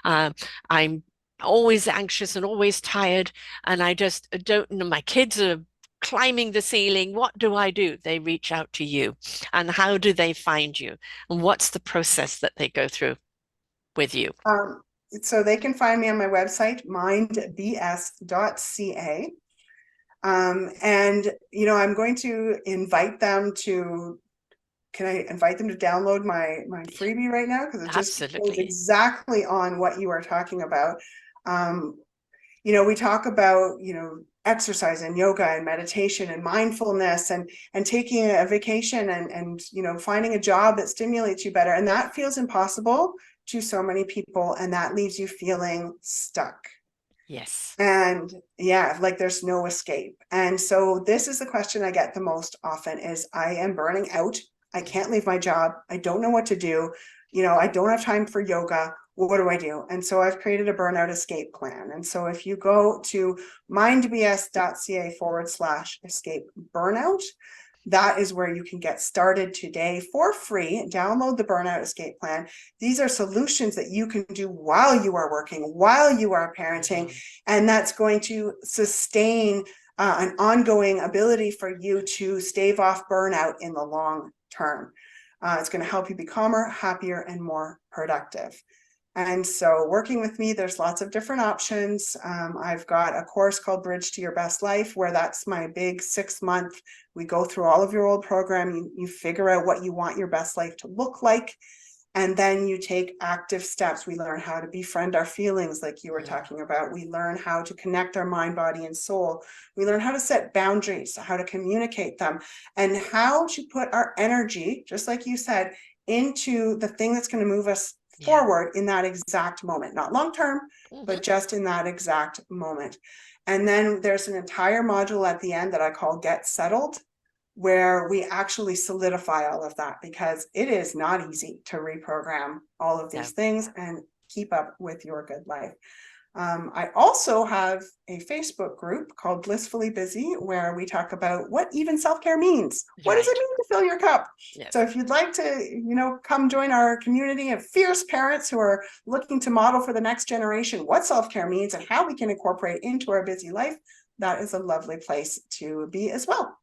I'm always anxious and always tired. And I just don't know. My kids are climbing the ceiling. What do I do? They reach out to you. And how do they find you? And what's the process that they go through with you? Um, so they can find me on my website, mindbs.ca. And, I'm going to invite them to, can I invite them to download my freebie right now? Because it just goes Absolutely. exactly on what you are talking about. Um, we talk about, exercise and yoga and meditation and mindfulness and taking a vacation and finding a job that stimulates you better. And that feels impossible to so many people. And that leaves you feeling stuck. Yes. And yeah, like there's no escape. And so this is the question I get the most often is I am burning out. I can't leave my job. I don't know what to do. I don't have time for yoga. What do I do? And so I've created a burnout escape plan. And so if you go to mindbs.ca/escape burnout, that is where you can get started today for free. Download the burnout escape plan. These are solutions that you can do while you are working, while you are parenting, Mhm. and that's going to sustain an ongoing ability for you to stave off burnout in the long term. It's going to help you be calmer, happier, and more productive. And so working with me, there's lots of different options. I've got a course called Bridge to Your Best Life, where that's my big 6 month. We go through all of your old program. You figure out what you want your best life to look like. And then you take active steps. We learn how to befriend our feelings, like you were Mhm. talking about. We learn how to connect our mind, body, and soul. We learn how to set boundaries, how to communicate them, and how to put our energy, just like you said, into the thing that's going to move us Yeah. forward in that exact moment, not long term, Mhm. but just in that exact moment. And then there's an entire module at the end that I call Get Settled, where we actually solidify all of that, because it is not easy to reprogram all of No. these things and keep up with your good life. I also have a Facebook group called Blissfully Busy, where we talk about what even self-care means. What does it Right. mean to fill your cup? Yes. So if you'd like to, come join our community of fierce parents who are looking to model for the next generation what self-care means and how we can incorporate into our busy life, that is a lovely place to be as well.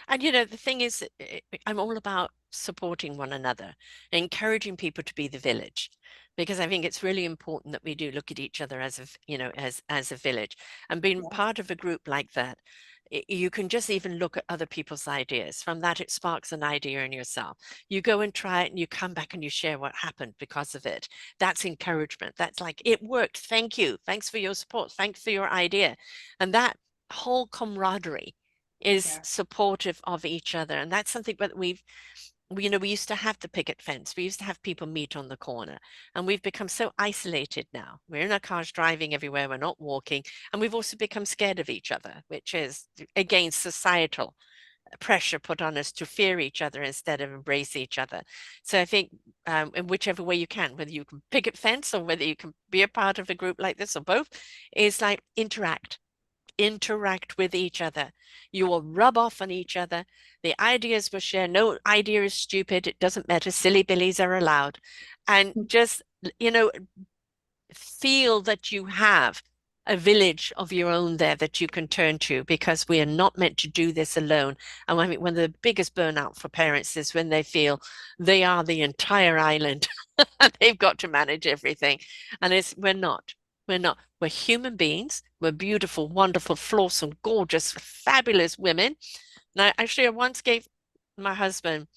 And the thing is, I'm all about supporting one another, encouraging people to be the village, because I think it's really important that we do look at each other as as a village. And being Yeah. part of a group like that, you can just even look at other people's ideas. From that, it sparks an idea in yourself. You go and try it, and you come back and you share what happened because of it. That's encouragement. That's like, it worked. Thank you. Thanks for your support. Thanks for your idea. And that whole camaraderie is Yeah. supportive of each other. And that's something that we used to have the picket fence. We used to have people meet on the corner, and we've become so isolated now. We're in our cars driving everywhere. We're not walking. And we've also become scared of each other, which is, again, societal pressure put on us to fear each other instead of embrace each other. So I think in whichever way you can, whether you can picket fence or whether you can be a part of a group like this or both, is like interact with each other. You will rub off on each other. The ideas will share. No idea is stupid. It doesn't matter. Silly billies are allowed. And just, you know, feel that you have a village of your own there that you can turn to, because we are not meant to do this alone. And I mean, one of the biggest burnout for parents is when they feel they are the entire island and they've got to manage everything. And we're not. We're not. We're human beings. We're beautiful, wonderful, flawsome, gorgeous, fabulous women. Now, actually, I once gave my husband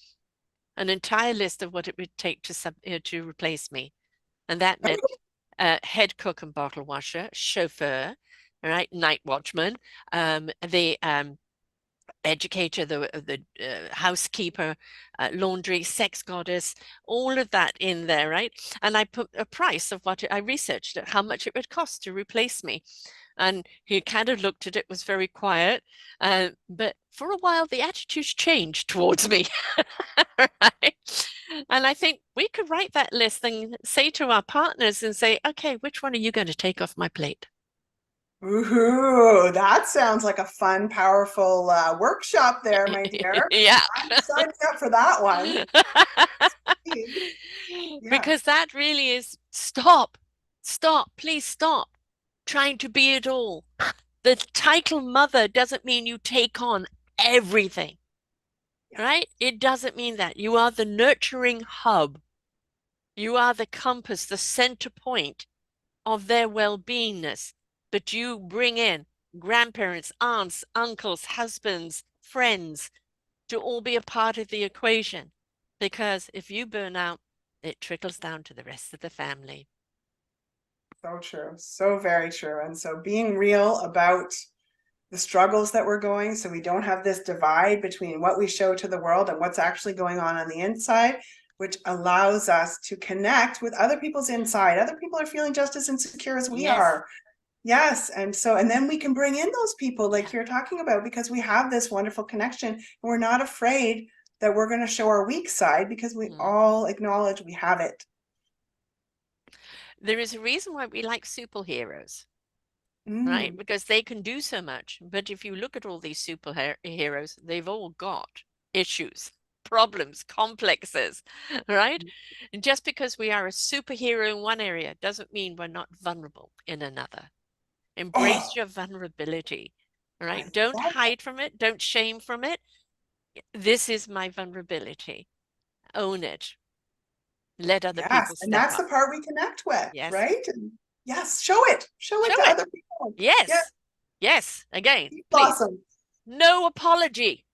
an entire list of what it would take to replace me. And that meant head cook and bottle washer, chauffeur, all right, night watchman, the educator, the housekeeper, laundry, sex goddess, all of that in there, right? And I put a price of what I researched, how much it would cost to replace me. And he kind of looked at it, was very quiet. But for a while, the attitudes changed towards me. Right? And I think we could write that list and say to our partners and say, okay, which one are you going to take off my plate? Ooh, that sounds like a fun, powerful workshop there, my dear. Yeah. I'm signing up for that one. Yes. Because that really is stop, stop, please stop trying to be it all. The title mother doesn't mean you take on everything, right? It doesn't mean that. You are the nurturing hub. You are the compass, the center point of their well-beingness. But you bring in grandparents, aunts, uncles, husbands, friends to all be a part of the equation. Because if you burn out, it trickles down to the rest of the family. So true. So very true. And so being real about the struggles that we're going, so we don't have this divide between what we show to the world and what's actually going on the inside, which allows us to connect with other people's inside. Other people are feeling just as insecure as we Yes. are. Yes. And so, and then we can bring in those people like you're talking about, because we have this wonderful connection and we're not afraid that we're going to show our weak side because we Mm. all acknowledge we have it. There is a reason why we like superheroes, right? Mm. Because they can do so much. But if you look at all these superheroes, they've all got issues, problems, complexes, right? And just because we are a superhero in one area doesn't mean we're not vulnerable in another. Embrace Oh, your vulnerability, all I right? Don't love it. hide from it. Don't shame from it. This is my vulnerability. Own it. Let other Yes. people And step that's the up. part we connect with, Yes. right? And yes, show it. Show it Show to it. other people. Yes. Yes. Yes. Again, please. Awesome. No apology.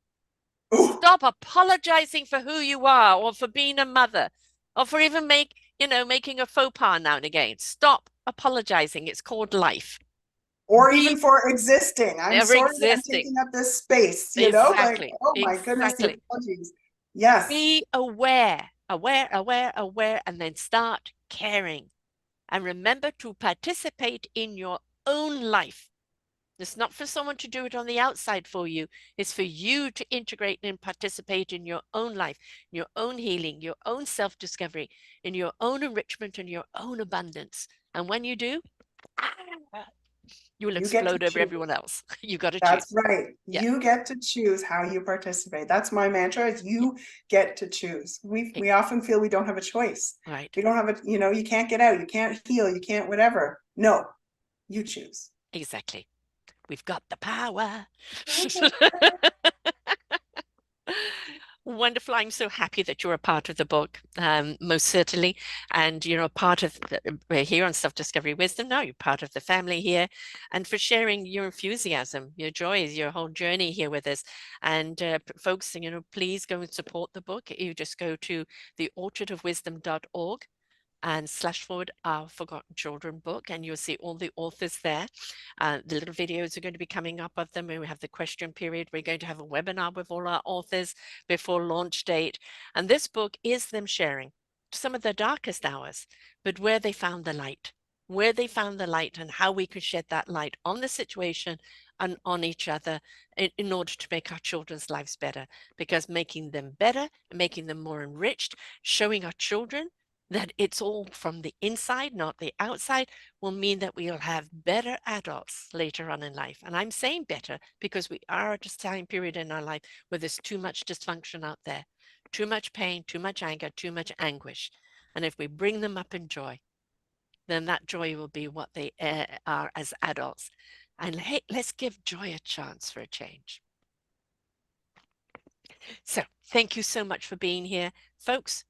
Ooh, Stop apologizing for who you are or for being a mother or for even making a faux pas now and again. Stop apologizing. It's called life. or even Be for existing. I'm ever sorry that I'm existing. taking up this space, like, Exactly. oh my goodness, the Exactly. apologies. Yes. Be aware, aware, aware, aware, and then start caring. And remember to participate in your own life. It's not for someone to do it on the outside for you. It's for you to integrate and participate in your own life, in your own healing, your own self-discovery, in your own enrichment and your own abundance. And when you do, you will You get to explode over choose. everyone else. You got to choose. That's right. Yeah. You get to choose how you participate. That's my mantra is Yeah. you get to choose. We often feel we don't have a choice. Right. We don't have a, you can't get out, you can't heal, you can't whatever. No, you choose. Exactly. We've got the power. Wonderful. I'm so happy that you're a part of the book, most certainly. And you're a part of we're here on Self Discovery Wisdom now. You're part of the family here, and for sharing your enthusiasm, your joys, your whole journey here with us. And folks, please go and support the book. You just go to theorchardofwisdom.org and // our Forgotten Children book, and you'll see all the authors there. The little videos are going to be coming up of them. We have the question period. We're going to have a webinar with all our authors before launch date. And this book is them sharing some of their darkest hours, but where they found the light, and how we could shed that light on the situation and on each other in order to make our children's lives better. Because making them better, making them more enriched, showing our children that it's all from the inside, not the outside, will mean that we'll have better adults later on in life. And I'm saying better because we are at a time period in our life where there's too much dysfunction out there, too much pain, too much anger, too much anguish. And if we bring them up in joy, then that joy will be what they are as adults. And hey, let's give joy a chance for a change. So thank you so much for being here, folks.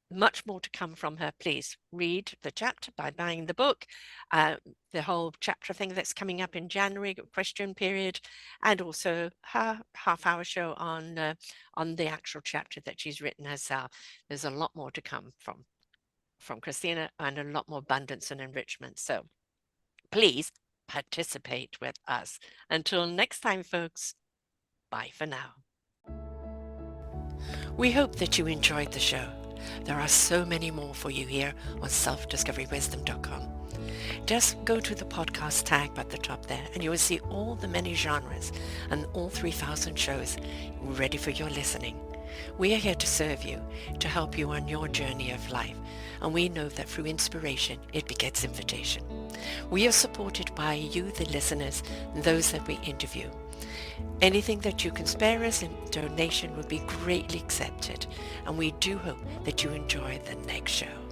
much more to come from her. Please read the chapter by buying the book, the whole chapter thing that's coming up in January, question period, and also her half-hour show on the actual chapter that she's written herself. There's a lot more to come from Kristina, and a lot more abundance and enrichment. So please participate with us. Until next time, folks, bye for now. We hope that you enjoyed the show. There are so many more for you here on selfdiscoverywisdom.com. Just go to the podcast tag at the top there and you will see all the many genres and all 3,000 shows ready for your listening. We are here to serve you, to help you on your journey of life, and we know that through inspiration it begets invitation. We are supported by you, the listeners, and those that we interview. Anything that you can spare us in donation would be greatly accepted, and we do hope that you enjoy the next show.